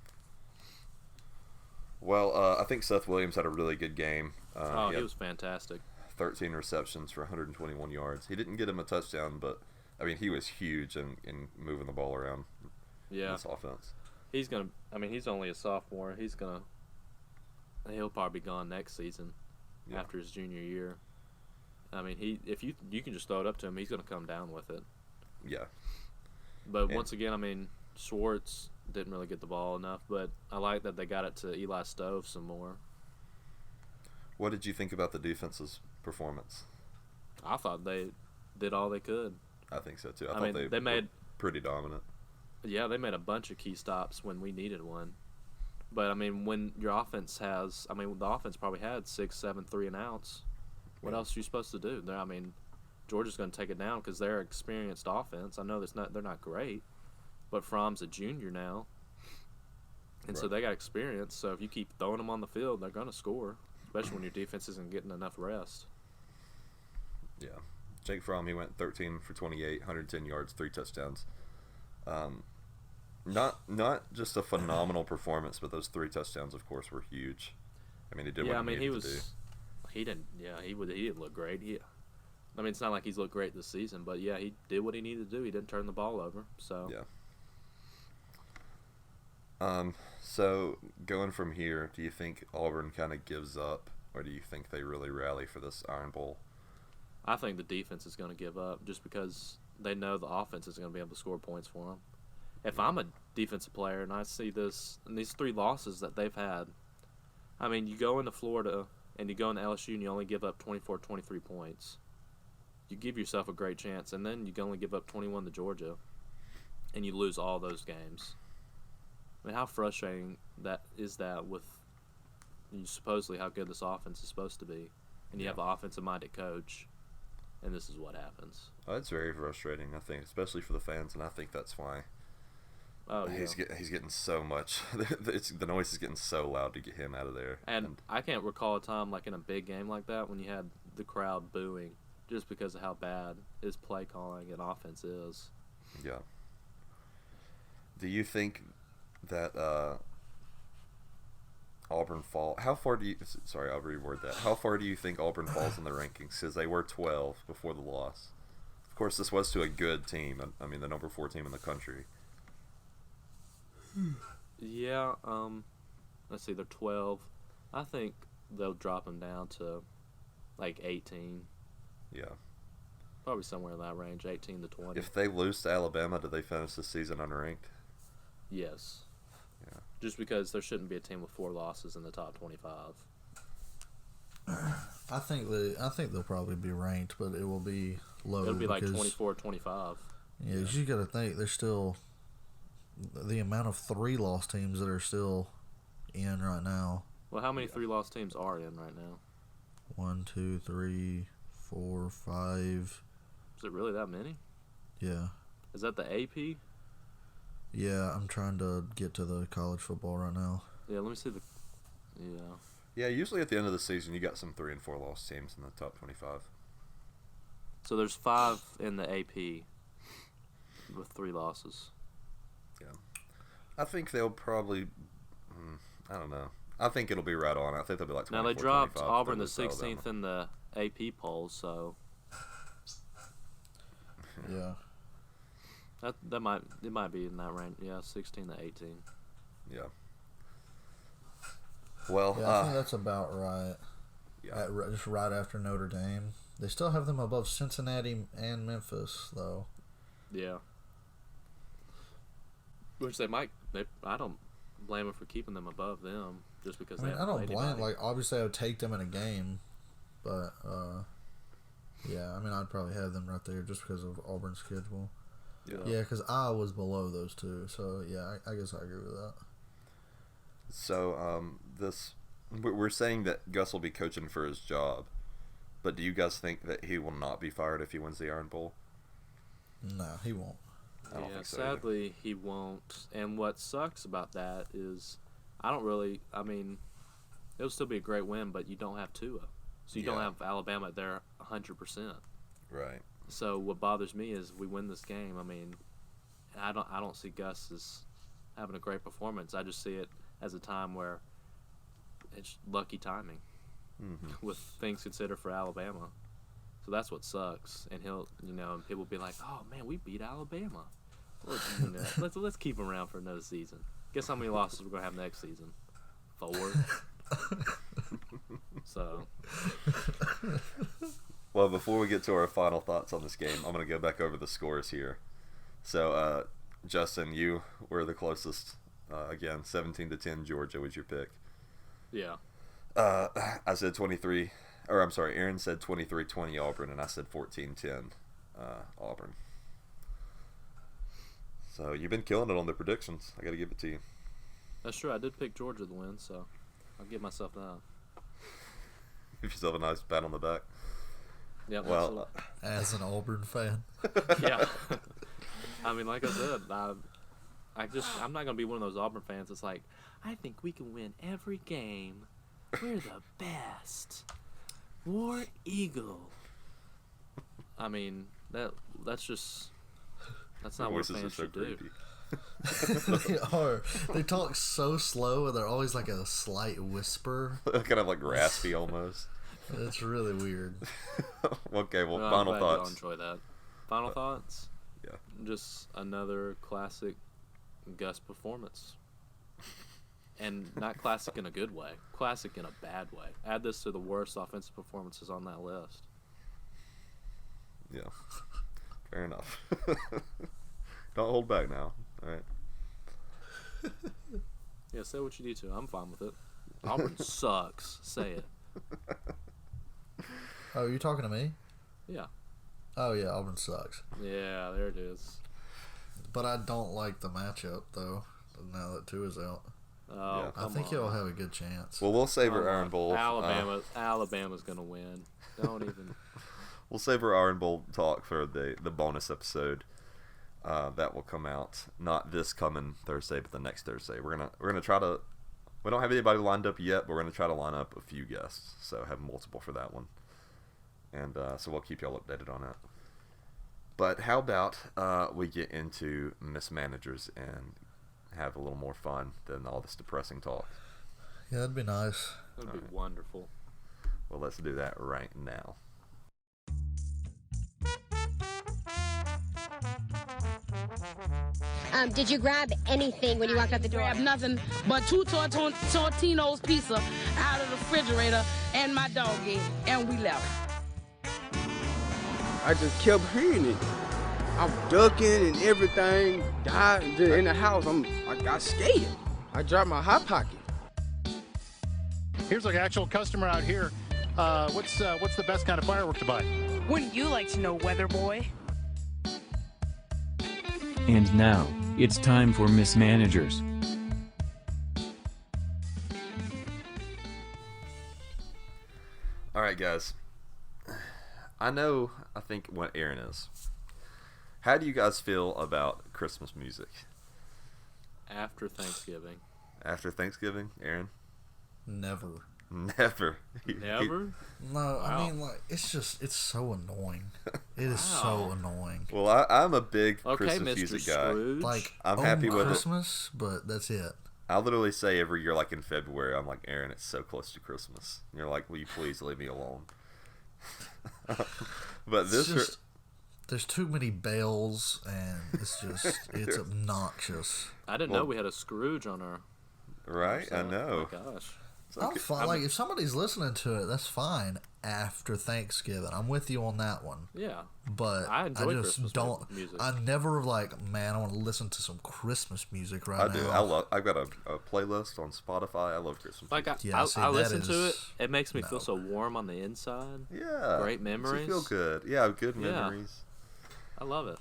Well, I think Seth Williams had a really good game. He was fantastic. 13 receptions for 121 yards. He didn't get him a touchdown, but I mean he was huge in moving the ball around. Yeah. In this offense. He's gonna. I mean, he's only a sophomore. He'll probably be gone next season, after his junior year. I mean, if you can just throw it up to him, he's going to come down with it. Yeah. But once again, I mean, Schwartz didn't really get the ball enough, but I like that they got it to Eli Stove some more. What did you think about the defense's performance? I thought they did all they could. I think so too. I thought thought they made pretty dominant. Yeah, they made a bunch of key stops when we needed one. But I mean, when your offense the offense probably had 6, 7 3-and-outs. What else are you supposed to do? I mean, Georgia's going to take it down because they're an experienced offense. I know they're not great, but Fromm's a junior now, and so they got experience. So if you keep throwing them on the field, they're going to score, especially when your defense isn't getting enough rest. Yeah, Jake Fromm, he went 13 for 28, 110 yards, 3 touchdowns. Not just a phenomenal performance, but those 3 touchdowns, of course, were huge. I mean, he did what he needed to do. He didn't look great. I mean, it's not like he's looked great this season, but yeah, he did what he needed to do. He didn't turn the ball over. So so going from here, do you think Auburn kind of gives up, or do you think they really rally for this Iron Bowl? I think the defense is going to give up just because they know the offense is going to be able to score points for them. If I'm a defensive player and I see this and these 3 losses that they've had, I mean, you go into Florida and you go into LSU and you only give up 24, 23 points. You give yourself a great chance, and then you can only give up 21 to Georgia, and you lose all those games. I mean, how frustrating that with supposedly how good this offense is supposed to be, and you have an offensive-minded coach, and this is what happens. Oh, it's very frustrating, I think, especially for the fans, and I think that's why. Oh, yeah. He's getting so much. The noise is getting so loud to get him out of there. And I can't recall a time like in a big game like that when you had the crowd booing just because of how bad his play calling and offense is. Yeah. Do you think that Auburn fall? How far do you? Sorry, I'll reword that. How far do you think Auburn falls in the rankings? Because they were 12 before the loss. Of course, this was to a good team. I mean, the number 4 team in the country. Yeah. Let's see. They're 12. I think they'll drop them down to like 18. Yeah. Probably somewhere in that range, 18 to 20. If they lose to Alabama, do they finish the season unranked? Yes. Yeah. Just because there shouldn't be a team with 4 losses in the top 25. I think they'll probably be ranked, but it will be low. It'll be like 24, 25. Yeah, you got to think there's still the amount of 3-loss teams that are still in right now. Well, how many 3-loss teams are in right now? 1, 2, 3, 4, 5. Is it really that many? Yeah. Is that the AP? Yeah, I'm trying to get to the college football right now. Yeah, let me see the. Yeah. Yeah, usually at the end of the season, you got some 3 and 4 loss teams in the top 25. So there's 5 in the AP with 3 losses. Yeah. I think they'll probably. I don't know. I think it'll be right on. I think they'll be like 24, now they dropped 25, Auburn the lose to 16th in the AP poll, so Yeah. it might be in that range. Yeah, 16 to 18. Yeah. Well, Yeah, I think that's about right. Yeah. Just right after Notre Dame. They still have them above Cincinnati and Memphis, though. Yeah. Which they might. I don't blame them for keeping them above them just because they. I don't blame. Anybody. Like, obviously, I would take them in a game, but yeah, I'd probably have them right there just because of Auburn's schedule. Yeah, because I was below those two, so yeah, I guess I agree with that. So, we're saying that Gus will be coaching for his job, but do you guys think that he will not be fired if he wins the Iron Bowl? No, he won't. I don't think so sadly, he won't. And what sucks about that is, it'll still be a great win, but you don't have Tua, so you don't have Alabama there 100%. Right. So what bothers me is we win this game. I don't see Gus as having a great performance. I just see it as a time where it's lucky timing with things considered for Alabama. So that's what sucks. And he'll, and people will be like, "Oh man, we beat Alabama. Well, let's keep him around for another season." Guess how many losses we're gonna have next season? 4. So. Well, before we get to our final thoughts on this game, I'm going to go back over the scores here. So, Justin, you were the closest. Again, 17-10, Georgia was your pick. Yeah. I said 23, or I'm sorry, Aaron said 23-20 Auburn, and I said 14-10 Auburn. So, you've been killing it on the predictions. I got to give it to you. That's true. I did pick Georgia to win, so I'll give myself that. Give yourself a nice pat on the back. Yeah, well, as an Auburn fan. Yeah. Like I said, I'm not gonna be one of those Auburn fans that's like, I think we can win every game. We're the best. War Eagle. That's not what fans should do. They are. They talk so slow, and they're always like a slight whisper. Kind of like raspy almost. It's really weird. Okay, well, No, final I'm glad thoughts. y'all enjoy that. Final thoughts? Yeah. Just another classic Gus performance. And not classic in a good way. Classic in a bad way. Add this to the worst offensive performances on that list. Yeah. Fair enough. Don't hold back now. All right. Yeah, say what you need to. I'm fine with it. Auburn sucks. Say it. Oh, you talking to me? Yeah. Oh, yeah, Auburn sucks. Yeah, there it is. But I don't like the matchup, though, now that 2 is out. Oh, Yeah. I think he'll have a good chance. Well, we'll save our Iron Bowl. Alabama's going to win. Don't even. We'll save our Iron Bowl talk for the bonus episode that will come out not this coming Thursday, but the next Thursday. We're gonna try to. We don't have anybody lined up yet, but we're gonna try to line up a few guests, so have multiple for that one. And so we'll keep y'all updated on that. But how about we get into mismanagers and have a little more fun than all this depressing talk? Yeah, that'd be nice. That'd be wonderful. Well, let's do that right now. Did you grab anything when you walked out the door? Grab nothing but 2 Tortino's pizza out of the refrigerator and my doggy, and we left. I just kept hearing it. I'm ducking and everything. Died in the house. I got scared. I dropped my hot pocket. Here's an actual customer out here. What's the best kind of firework to buy? Wouldn't you like to know, Weather Boy? And now, it's time for mismanagers. All right, guys. I think what Aaron is. How do you guys feel about Christmas music? After Thanksgiving. After Thanksgiving, Aaron? Never. Never? No, wow. I mean, like, it's so annoying. It is so annoying. Well, I'm a big Christmas music guy. Scrooge. Like, I'm happy with Christmas, but that's it. I literally say every year, like in February, I'm like, Aaron, it's so close to Christmas. And you're like, will you please leave me alone? But there's too many bells, and it's obnoxious. I didn't know we had a Scrooge on our. Right, I know. Oh my gosh. I'm fine. Like, if somebody's listening to it, that's fine. After Thanksgiving, I'm with you on that one. Yeah, but I enjoy just Christmas don't. music. I never man, I want to listen to some Christmas music right now. I do. I've got a playlist on Spotify. I love Christmas. Like music. I listen to it. It makes me feel so warm on the inside. Yeah, great memories. You feel good. Yeah, good memories. I love it.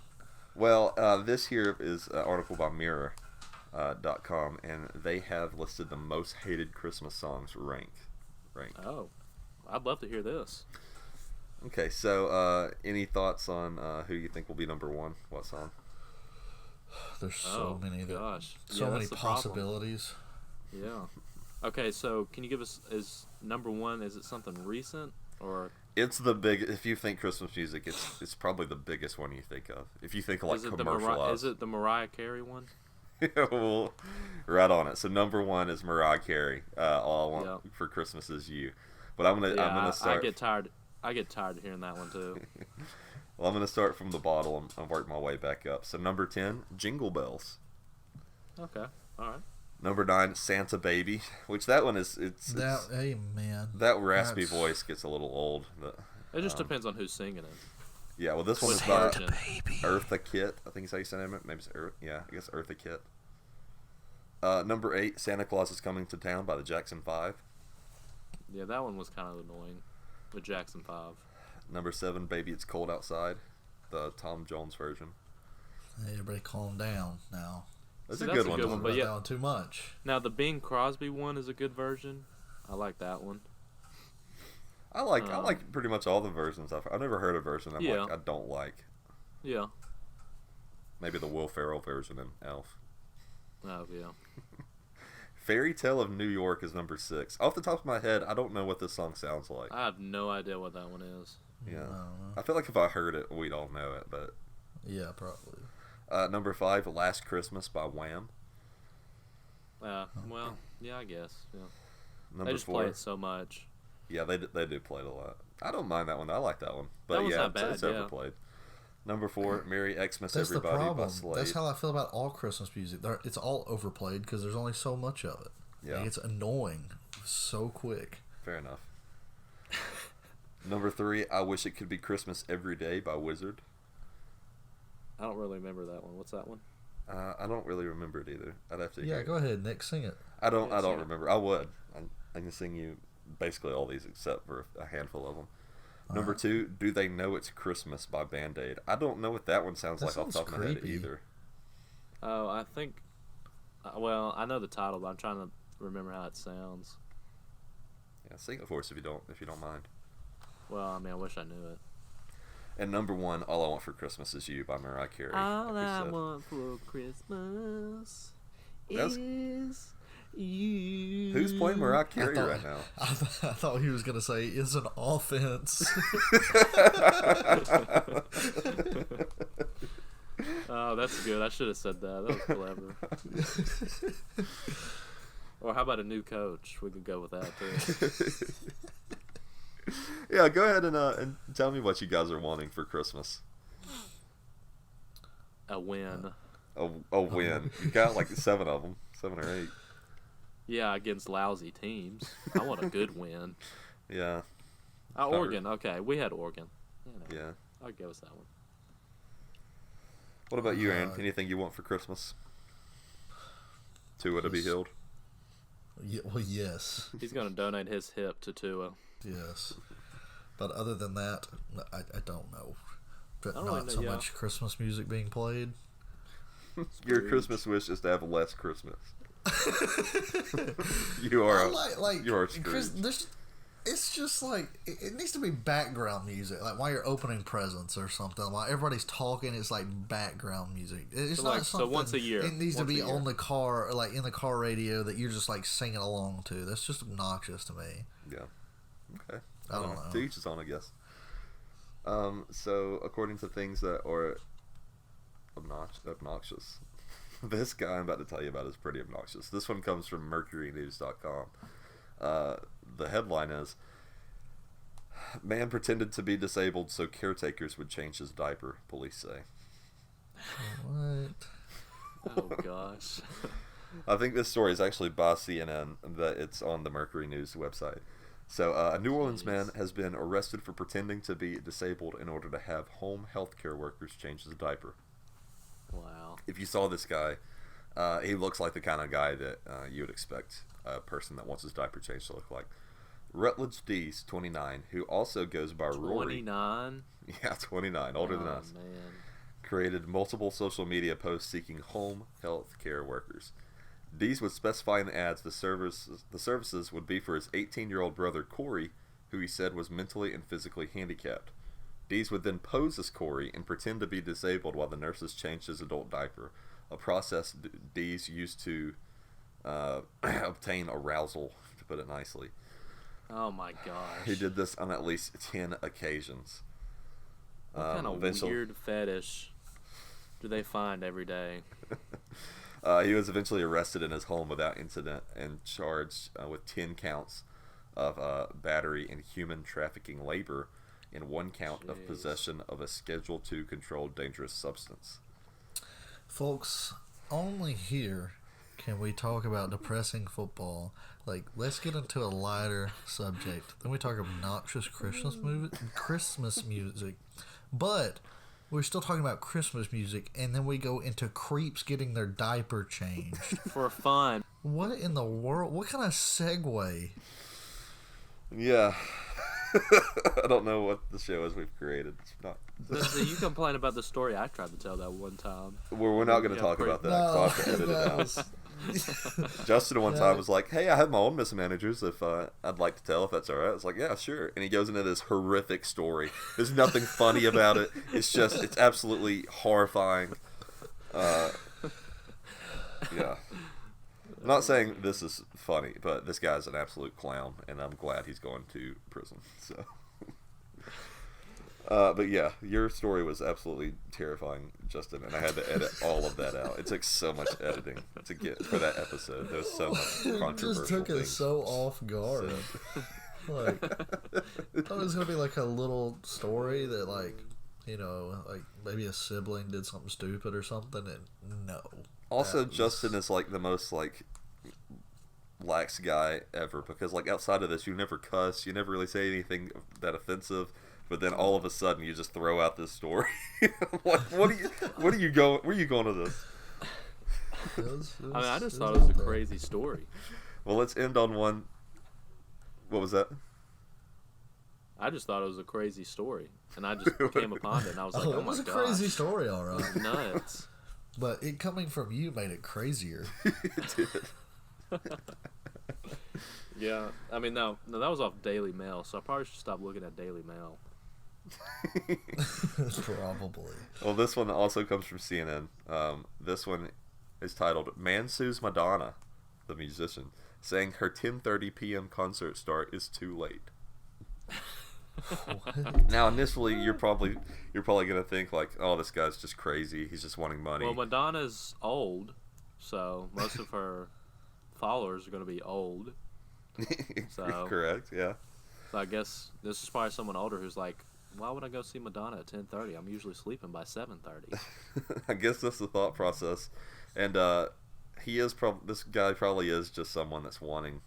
Well, this here is an article by Mirror.com, and they have listed the most hated Christmas songs ranked. Oh, I'd love to hear this. Okay, so any thoughts on who you think will be number one? What song? There's so many. Gosh, so many possibilities. Yeah. Okay, so can you give us is number one? Is it something recent or? It's the big. If you think Christmas music, it's probably the biggest one you think of. If you think of like commercialized, is it the Mariah Carey one? Well, right on it. So number one is Mariah Carey. All I want for Christmas is you. But I'm gonna start. I get tired of hearing that one too. Well, I'm gonna start from the bottom. I'm working my way back up. So number 10, Jingle Bells. Okay, all right. Number 9, Santa Baby, which that one is hey man, that raspy voice gets a little old. But, it just depends on who's singing it. Yeah, well, this one is by Eartha Kitt. I think is how you say it. Maybe it's I guess Eartha Kitt. Number 8, Santa Claus is Coming to Town by the Jackson 5. Yeah, that one was kind of annoying. The Jackson 5. Number 7, Baby It's Cold Outside, the Tom Jones version. Hey, everybody calm down now. That's a good one. But yeah, too much. Now the Bing Crosby one is a good version. I like that one. I like pretty much all the versions. I've never heard a version I don't like. Yeah. Maybe the Will Ferrell version in Elf. Oh yeah. Fairy Tale of New York is number 6. Off the top of my head, I don't know what this song sounds like. I have no idea what that one is. Yeah. I feel like if I heard it, we'd all know it, but... Yeah, probably. Number 5, Last Christmas by Wham. Well, yeah, I guess. Yeah. Number they just 4, play it so much. Yeah, they do play it a lot. I don't mind that one. I like that one. But that one's yeah, not bad, it's overplayed. Number 4, Merry Xmas That's Everybody the problem. by Slade. That's how I feel about all Christmas music. It's all overplayed because there's only so much of it. Yeah. Like, it's annoying so quick. Fair enough. Number 3, I Wish It Could Be Christmas Every Day by Wizard. I don't really remember that one. What's that one? I don't really remember it either. I'd have to. Yeah, go ahead, Nick. Sing it. I don't remember. I would. I can sing you basically all these except for a handful of them. Number 2, Do They Know It's Christmas by Band-Aid. I don't know what that one sounds like off the top of my head either. Oh, I think. Well, I know the title, but I'm trying to remember how it sounds. Yeah, sing it for us if you don't mind. Well, I mean, I wish I knew it. And number 1, All I Want for Christmas Is You by Mariah Carey. All I want for Christmas is you. Who's playing Mariah Carey right now? I thought he was going to say, "Is an offense." Oh, that's good. I should have said that. That was clever. Or how about a new coach? We could go with that too. Yeah, go ahead and tell me what you guys are wanting for Christmas. A win. A win. You got like 7 of them, 7 or 8. Yeah, against lousy teams. I want a good win. Yeah. Oregon. Okay, we had Oregon. Yeah. I'll go with that one. What about you, Aaron? Anything you want for Christmas? Tua to be healed? Yeah, well, yes. He's going to donate his hip to Tua. Yes. But other than that, I don't know. But don't not really know, so much Christmas music being played. Your Christmas wish is to have less Christmas. You are you are Scrooge. It's just like it needs to be background music, like while you're opening presents or something. While everybody's talking, it's like background music. It's so not like, something. So once a year, it needs to be on the car, like in the car radio, that you're just like singing along to. That's just obnoxious to me. Yeah. Okay. I don't know. To each his own, I guess. So according to things that are obnoxious, this guy I'm about to tell you about is pretty obnoxious. This one comes from mercurynews.com. The headline is, "Man pretended to be disabled so caretakers would change his diaper, police say." What? Oh, gosh. I think this story is actually by CNN, that it's on the Mercury News website. So, a New Orleans man has been arrested for pretending to be disabled in order to have home health care workers change his diaper. Wow. If you saw this guy, he looks like the kind of guy that you would expect a person that wants his diaper changed to look like. Rutledge Dees, 29, who also goes by Rory. 29? Yeah, 29, older than us. Man. Created multiple social media posts seeking home health care workers. Dees would specify in the ads the services would be for his 18-year-old brother Corey, who he said was mentally and physically handicapped. Dees would then pose as Corey and pretend to be disabled while the nurses changed his adult diaper, a process Dees used to obtain arousal, to put it nicely. Oh my gosh. He did this on at least 10 occasions. What kind of weird fetish do they find every day? He was eventually arrested in his home without incident and charged with 10 counts of battery and human trafficking labor and 1 count of possession of a Schedule II controlled dangerous substance. Folks, only here can we talk about depressing football. Like, let's get into a lighter subject. Then we talk obnoxious Christmas music. But we're still talking about Christmas music, and then we go into creeps getting their diaper changed. For fun. What in the world? What kind of segue? Yeah. I don't know what the show is we've created. It's not. Listen, you complain about the story I tried to tell that one time. We're not going to talk about that. No, I'll have to edit it out. Justin one time was like, "Hey, I have my own mismanagers if I'd like to tell, if that's all right." I was like, "Yeah, sure." And he goes into this horrific story. There's nothing funny about it. It's absolutely horrifying. Yeah. I'm not saying this is funny, but this guy's an absolute clown, and I'm glad he's going to prison. So, but yeah, your story was absolutely terrifying, Justin, and I had to edit all of that out. It took so much editing to get for that episode. There was so much controversial. It just took us so off guard. Like, I thought it was gonna be like a little story that, like, you know, like maybe a sibling did something stupid or something, and no. Also, Justin is like the most like lax guy ever, because like outside of this, you never cuss, you never really say anything that offensive. but then all of a sudden you just throw out this story. What are you going? Where are you going to this? I mean, I just thought it was a crazy story. Well, let's end on one. What was that? I just thought it was a crazy story, and I just came upon it, and I was like, "Oh it was my a gosh. crazy story, all right. Nuts." But it coming from you made it crazier. It did. Yeah, I mean, no, that was off Daily Mail, so I probably should stop looking at Daily Mail. Probably. Well, this one also comes from CNN. This one is titled "Man Sues Madonna," the musician, saying her 10:30 p.m. concert start is too late. Now, initially, you're probably gonna think like, "Oh, this guy's just crazy. He's just wanting money." Well, Madonna's old, so most of her followers are gonna be old. So correct, yeah. So I guess this is probably someone older who's like, "Why would I go see Madonna at 10:30? I'm usually sleeping by 7:30." I guess that's the thought process, and this guy probably is just someone that's wanting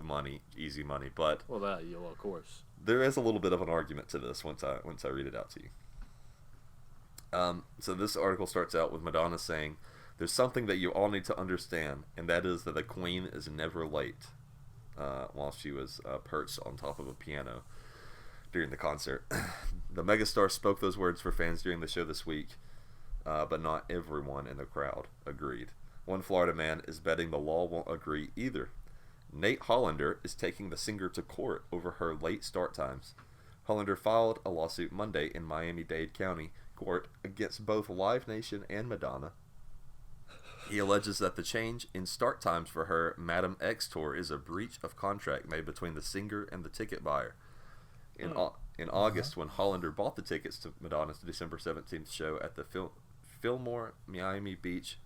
money, easy money. But well, of course, there is a little bit of an argument to this once I read it out to you. So this article starts out with Madonna saying, "There's something that you all need to understand, and that is that the Queen is never late." While she was perched on top of a piano during the concert. The megastar spoke those words for fans during the show this week, but not everyone in the crowd agreed. One Florida man is betting the law won't agree either. Nate Hollander is taking the singer to court over her late start times. Hollander filed a lawsuit Monday in Miami-Dade County Court against both Live Nation and Madonna. He alleges that the change in start times for her Madam X tour is a breach of contract made between the singer and the ticket buyer. In August, when Hollander bought the tickets to Madonna's December 17th show at the Fillmore Miami Beach,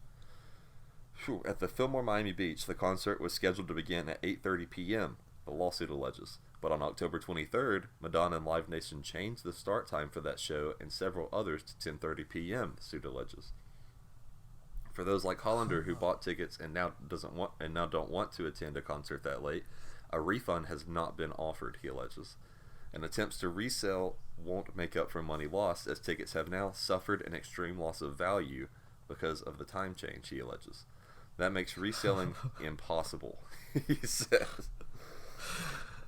the concert was scheduled to begin at 8:30 p.m., the lawsuit alleges. But on October 23rd, Madonna and Live Nation changed the start time for that show and several others to 10:30 p.m., the suit alleges. For those like Hollander who bought tickets and now don't want to attend a concert that late, a refund has not been offered, he alleges. And attempts to resell won't make up for money lost, as tickets have now suffered an extreme loss of value because of the time change, he alleges. That makes reselling impossible, he says.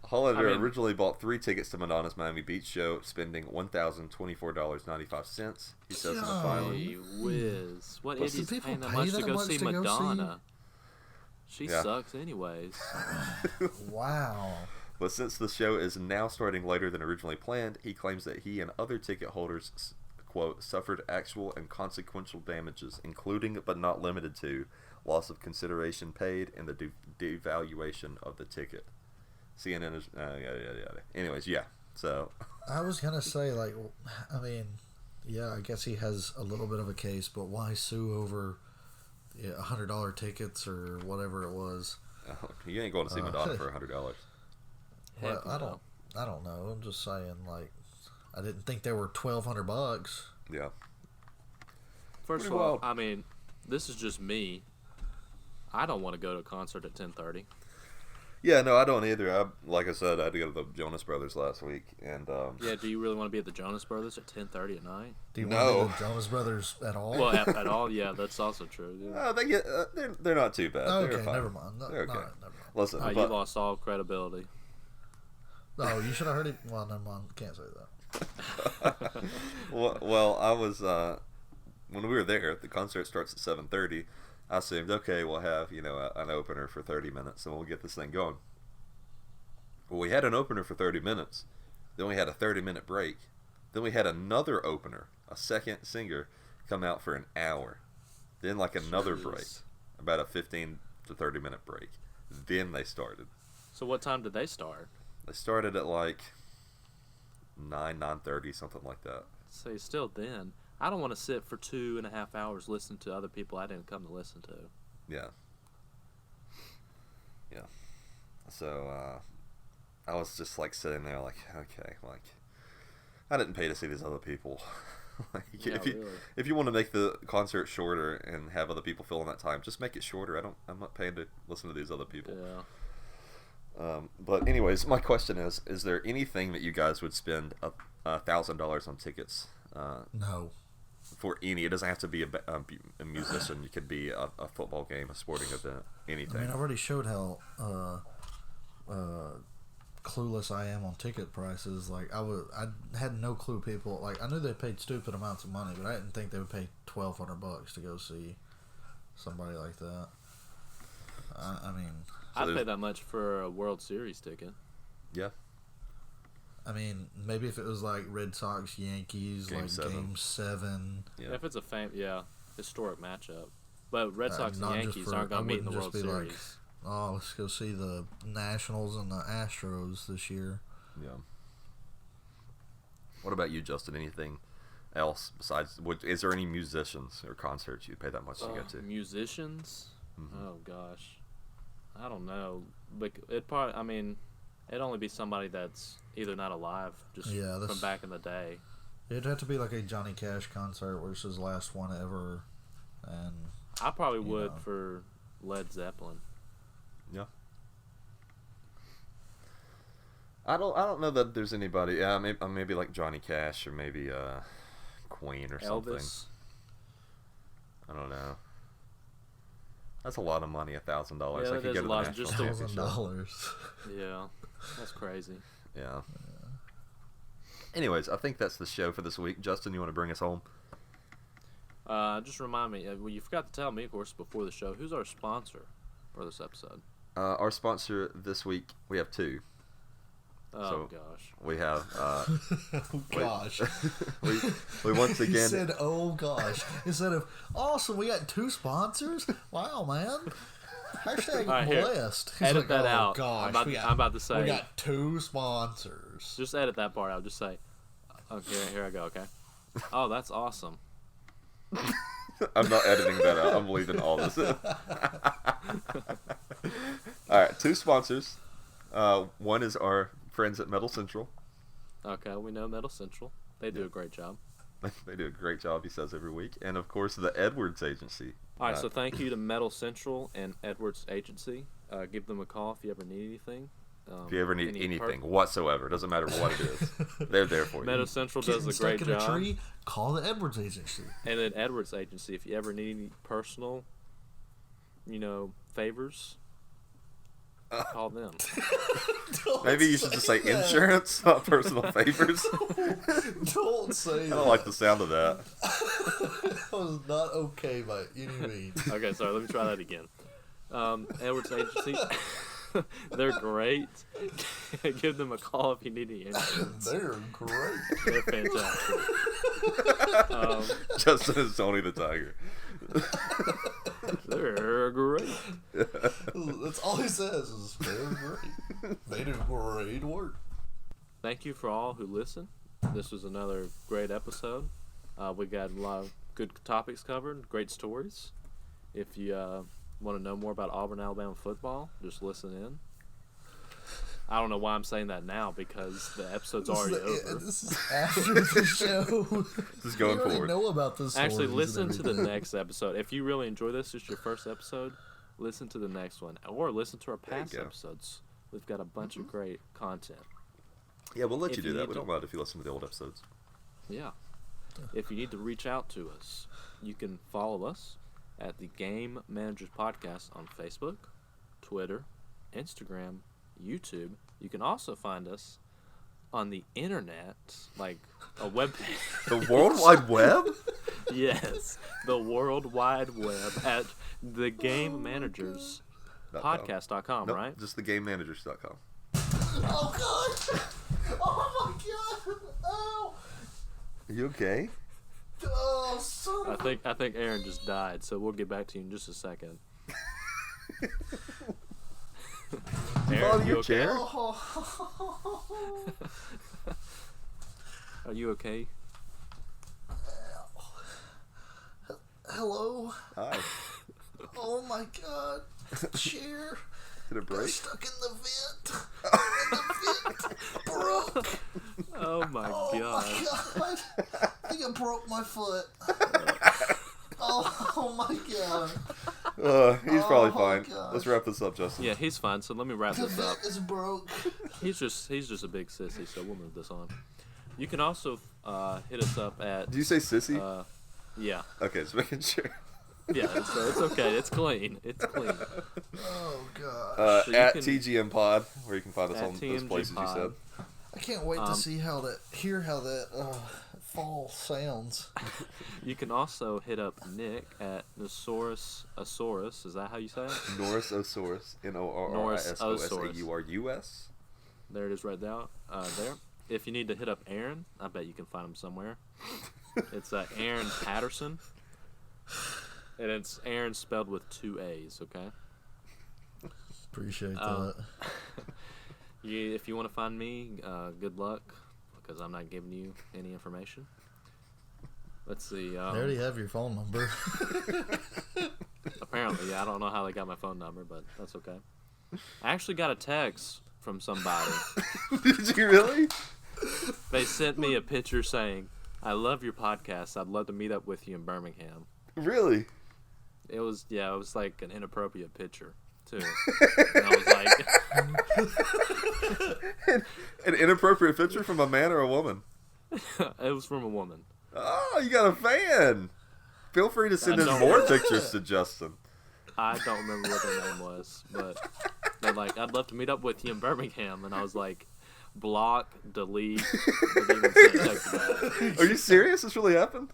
Hollander originally bought 3 tickets to Madonna's Miami Beach show, spending $1,024.95. He says in the filing. Whiz. What idiot's paying that much to go see Madonna? She sucks anyways. Wow. But since the show is now starting later than originally planned, he claims that he and other ticket holders, quote, suffered actual and consequential damages, including but not limited to loss of consideration paid and the devaluation of the ticket. CNN is yada yada yada. Anyways, yeah. So I was gonna say, like, I mean, yeah, I guess he has a little bit of a case, but why sue over $100 tickets or whatever it was? You ain't going to see Madonna for $100. Well, I don't know. I'm just saying, like, I didn't think they were $1,200. Yeah. First of all, I mean, this is just me. I don't want to go to a concert at 10:30. Yeah, no, I don't either. Like I said, I had to go to the Jonas Brothers last week, and yeah. Do you really want to be at the Jonas Brothers at 10:30 at night? Do you want to be at the Jonas Brothers at all? Well, at all, yeah, that's also true. Yeah. They get they're not too bad. Okay, they're fine. never mind. They're okay. All right, never mind. Listen, you lost all credibility. Oh, you should have heard it. Well, never mind. Can't say that. well, I was when we were there. The concert starts at 7:30. I assumed, okay, we'll have an opener for 30 minutes, and we'll get this thing going. Well, we had an opener for 30 minutes. Then we had a 30-minute break. Then we had another opener, a second singer, come out for an hour. Then another break, about a 15 to 30-minute break. Then they started. So what time did they start? They started at 9:30, something like that. So still then. I don't want to sit for 2.5 hours listening to other people I didn't come to listen to. Yeah. Yeah. So, I was just sitting there okay, I didn't pay to see these other people. If you want to make the concert shorter and have other people fill in that time, just make it shorter. I'm not paying to listen to these other people. Yeah. But anyways, my question is there anything that you guys would spend $1,000 on tickets? No. For any, it doesn't have to be a musician. It could be a football game, a sporting event, anything. I mean, I've already showed how clueless I am on ticket prices. Like I had no clue people. Like I knew they paid stupid amounts of money, but I didn't think they would pay $1,200 to go see somebody like that. I mean, I'd pay that much for a World Series ticket. Yeah. I mean, maybe if it was like Red Sox Yankees, Game 7. Yeah. If it's a historic matchup, but Red Sox and Yankees aren't going to meet in the World Series. Like, oh, let's go see the Nationals and the Astros this year. Yeah. What about you, Justin? Anything else besides? Is there any musicians or concerts you'd pay that much to go to? Musicians? Mm-hmm. Oh gosh, I don't know. But it'd only be somebody that's either not alive, just from back in the day. It'd have to be like a Johnny Cash concert, where it's his last one ever, and I probably would for Led Zeppelin. Yeah. I don't know that there's anybody. Yeah, maybe like Johnny Cash or maybe Queen or something. Elvis. I don't know. That's a lot of money, $1,000. Yeah, I could go to the National $1,000. Yeah, that's crazy. Yeah. Anyways, I think that's the show for this week. Justin, you want to bring us home? Just remind me. Well, you forgot to tell me, of course, before the show. Who's our sponsor for this episode? Our sponsor this week, we have two. Oh, gosh. We have... oh, gosh. we once again... He said, oh, gosh. Instead of, awesome, we got two sponsors? Wow, man. Hashtag blessed. Edit that out. Gosh, I'm about to say... We got two sponsors. Just edit that part out. Just say, okay, here I go, okay? Oh, that's awesome. I'm not editing that out. I'm leaving all this in. Alright, two sponsors. One is our friends at Metal Central. Okay, we know Metal Central. They do a great job. They do a great job, he says, every week. And, of course, the Edwards Agency. All right, so thank you to Metal Central and Edwards Agency. Give them a call if you ever need anything. If you ever need anything whatsoever, doesn't matter what it is, they're there for you. Metal Central does a great job. Stuck in a tree, call the Edwards Agency. And then Edwards Agency, if you ever need any personal, favors, call them. Maybe you should just say insurance, not personal favors. Don't say that. I don't like the sound of that. That was not okay by any means. Okay, sorry, let me try that again. Edwards Agency, they're great. Give them a call if you need any insurance. They're great. They're fantastic. Justin is Tony the Tiger. They're great. That's all he says is they're great. They do great work. Thank you for all who listen. This was another great episode. We got a lot of good topics covered, great stories. If you want to know more about Auburn, Alabama football, just listen in. I don't know why I'm saying that now because the episode's already over. This is after the show. This is going forward. Know about this. Actually, listen to the next episode. If you really enjoy this, just your first episode, listen to the next one. Or listen to our past episodes. We've got a bunch of great content. Yeah, we'll let you do that. We don't mind if you listen to the old episodes. Yeah. If you need to reach out to us, you can follow us at the Game Managers Podcast on Facebook, Twitter, Instagram, YouTube. You can also find us on the internet, like a web page. The World Wide Web? Yes, the World Wide Web at thegamemanagers.podcast.com, nope, right? Just thegamemanagers.com. Oh, God. Oh, my God. Oh. Are you okay? Oh, son. I think Aaron just died, so we'll get back to you in just a second. Aaron, you okay? Are you okay? Hello? Hi. Oh my God. Chair. Did it break? Got stuck in the vent. And the vent broke. Oh my God. Oh my God. I think I broke my foot. Oh my God. He's probably fine. gosh. Let's wrap this up, Justin. Yeah, he's fine. So let me wrap this up. It's broke. He's just a big sissy. So we'll move this on. You can also hit us up at. Did you say sissy? Yeah. Okay, just making sure. Yeah, so it's okay. It's clean. It's clean. Oh gosh. So at can- TGM Pod, where you can find us At on those TMG places you Pod. said. I can't wait to hear how that fall sounds. You can also hit up Nick at Nosaurus. Is that how you say it? Norrisosaurus. Norrisosaurus. There it is right there. There. If you need to hit up Aaron, I bet you can find him somewhere. It's Aaron Patterson. And it's Aaron spelled with 2 A's, okay? Appreciate that. If you want to find me, good luck, because I'm not giving you any information. Let's see. I already have your phone number. Apparently, yeah. I don't know how they got my phone number, but that's okay. I actually got a text from somebody. Did you really? They sent me a picture saying, "I love your podcast. I'd love to meet up with you in Birmingham." Really? It was like an inappropriate picture too. And I was like, an inappropriate picture from a man or a woman? It was from a woman. Oh, you got a fan. Feel free to send in more pictures to Justin. I don't remember what their name was, but they're like, "I'd love to meet up with you in Birmingham," and I was like, block, delete. Didn't even send a text about it. Are you serious? This really happened?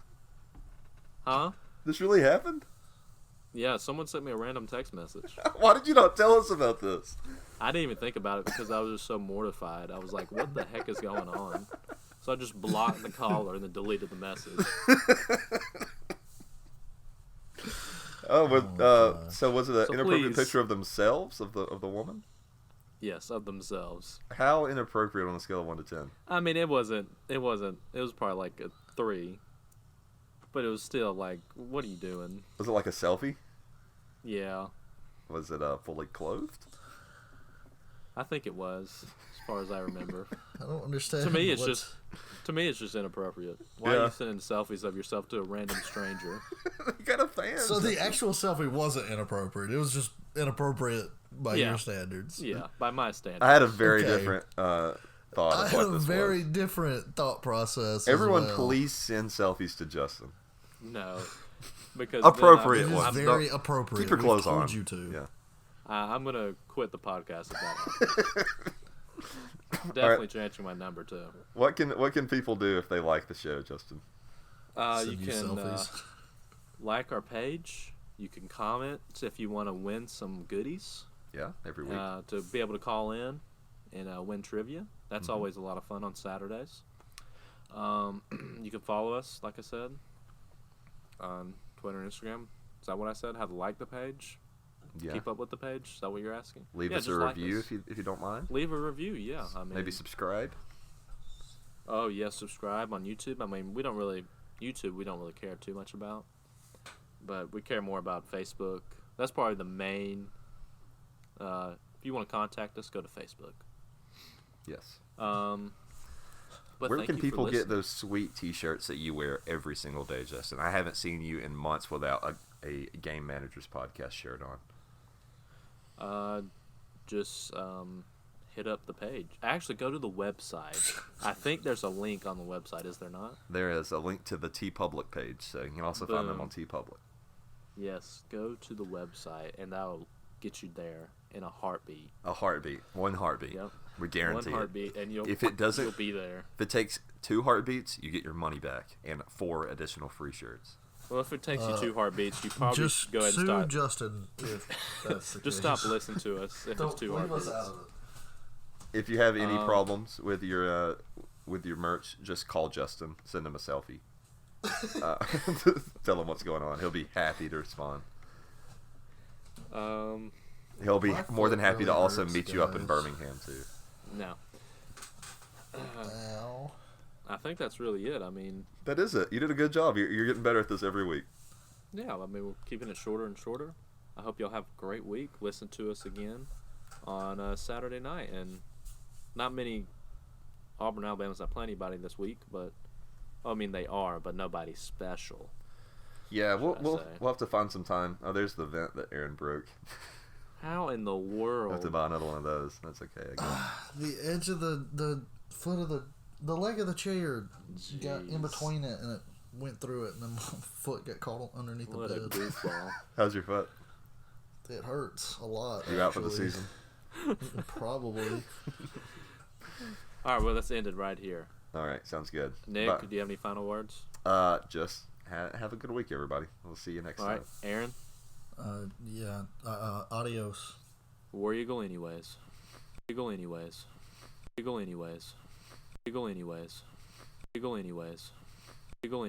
Huh? This really happened? Yeah, someone sent me a random text message. Why did you not tell us about this? I didn't even think about it because I was just so mortified. I was like, what the heck is going on? So I just blocked the caller and then deleted the message. So was it an inappropriate picture of themselves, of the woman? Yes, of themselves. How inappropriate on a scale of 1 to 10? I mean, it was probably like a 3. But it was still like, what are you doing? Was it like a selfie? Yeah. Was it fully clothed? I think it was, as far as I remember. I don't understand. To me, it's just inappropriate. Why are you sending selfies of yourself to a random stranger? You got a fan. So the actual selfie wasn't inappropriate. It was just inappropriate by your standards. Yeah, by my standards. I had a very different thought. I had a very different thought process. Everyone, please send selfies to Justin. No, because appropriate it ones. is very appropriate. Keep your clothes on. on. You to. Yeah. I'm gonna quit the podcast if that happens. Definitely changing my number too. What can people do if they like the show, Justin? You can like our page. You can comment if you want to win some goodies. Yeah, every week. To be able to call in and win trivia. That's always a lot of fun on Saturdays. You can follow us, like I said, on Twitter and Instagram. Is that what I said? How to like the page? Yeah. Keep up with the page? Is that what you're asking? Leave us a review if you don't mind. Leave a review, yeah. I mean, maybe subscribe. Oh, yes, subscribe on YouTube. I mean, we don't really care too much about. But we care more about Facebook. That's probably the main. If you want to contact us, go to Facebook. Yes. But where can people get those sweet T-shirts that you wear every single day, Justin? I haven't seen you in months without a Game Managers Podcast shirt on. Just hit up the page. Actually, go to the website. I think there's a link on the website. Is there not? There is a link to the TeePublic page, so you can also find them on TeePublic. Yes, go to the website, and that'll get you there in a heartbeat. A heartbeat. One heartbeat. Yep. We guarantee one heartbeat, and you'll be there. If it takes 2 heartbeats, you get your money back and 4 additional free shirts. Well, if it takes you 2 heartbeats, you probably just go ahead and sue stop. Justin. If that's the just case. stop listening to us if it's 2 heartbeats. If you have any problems with your merch, just call Justin. Send him a selfie. Tell him what's going on. He'll be happy to respond. He'll be more than happy to also meet you up in Birmingham too. No. I think that's really it. I mean, that is it. You did a good job. You're getting better at this every week. Yeah, I mean, we're keeping it shorter and shorter. I hope y'all have a great week. Listen to us again on Saturday night. And not many Auburn Alabama's not playing anybody this week, but I mean they are, but nobody special. Yeah, we'll have to find some time. Oh, there's the vent that Aaron broke. How in the world? We'll have to buy another one of those. That's okay, I guess. The edge of the foot of the leg of the chair got in between it, and it went through it, and then my foot got caught underneath the bed. What a goofball. How's your foot? It hurts a lot. You out for the season? Probably. All right, well, let's end it right here. All right, sounds good. Nick, Bye. do you have any final words? Just have a good week, everybody. We'll see you next time. All right, Aaron? Adios. War Eagle anyways. Eagle anyways. Eagle anyways. Eagle anyways. Eagle anyways. Eagle anyways.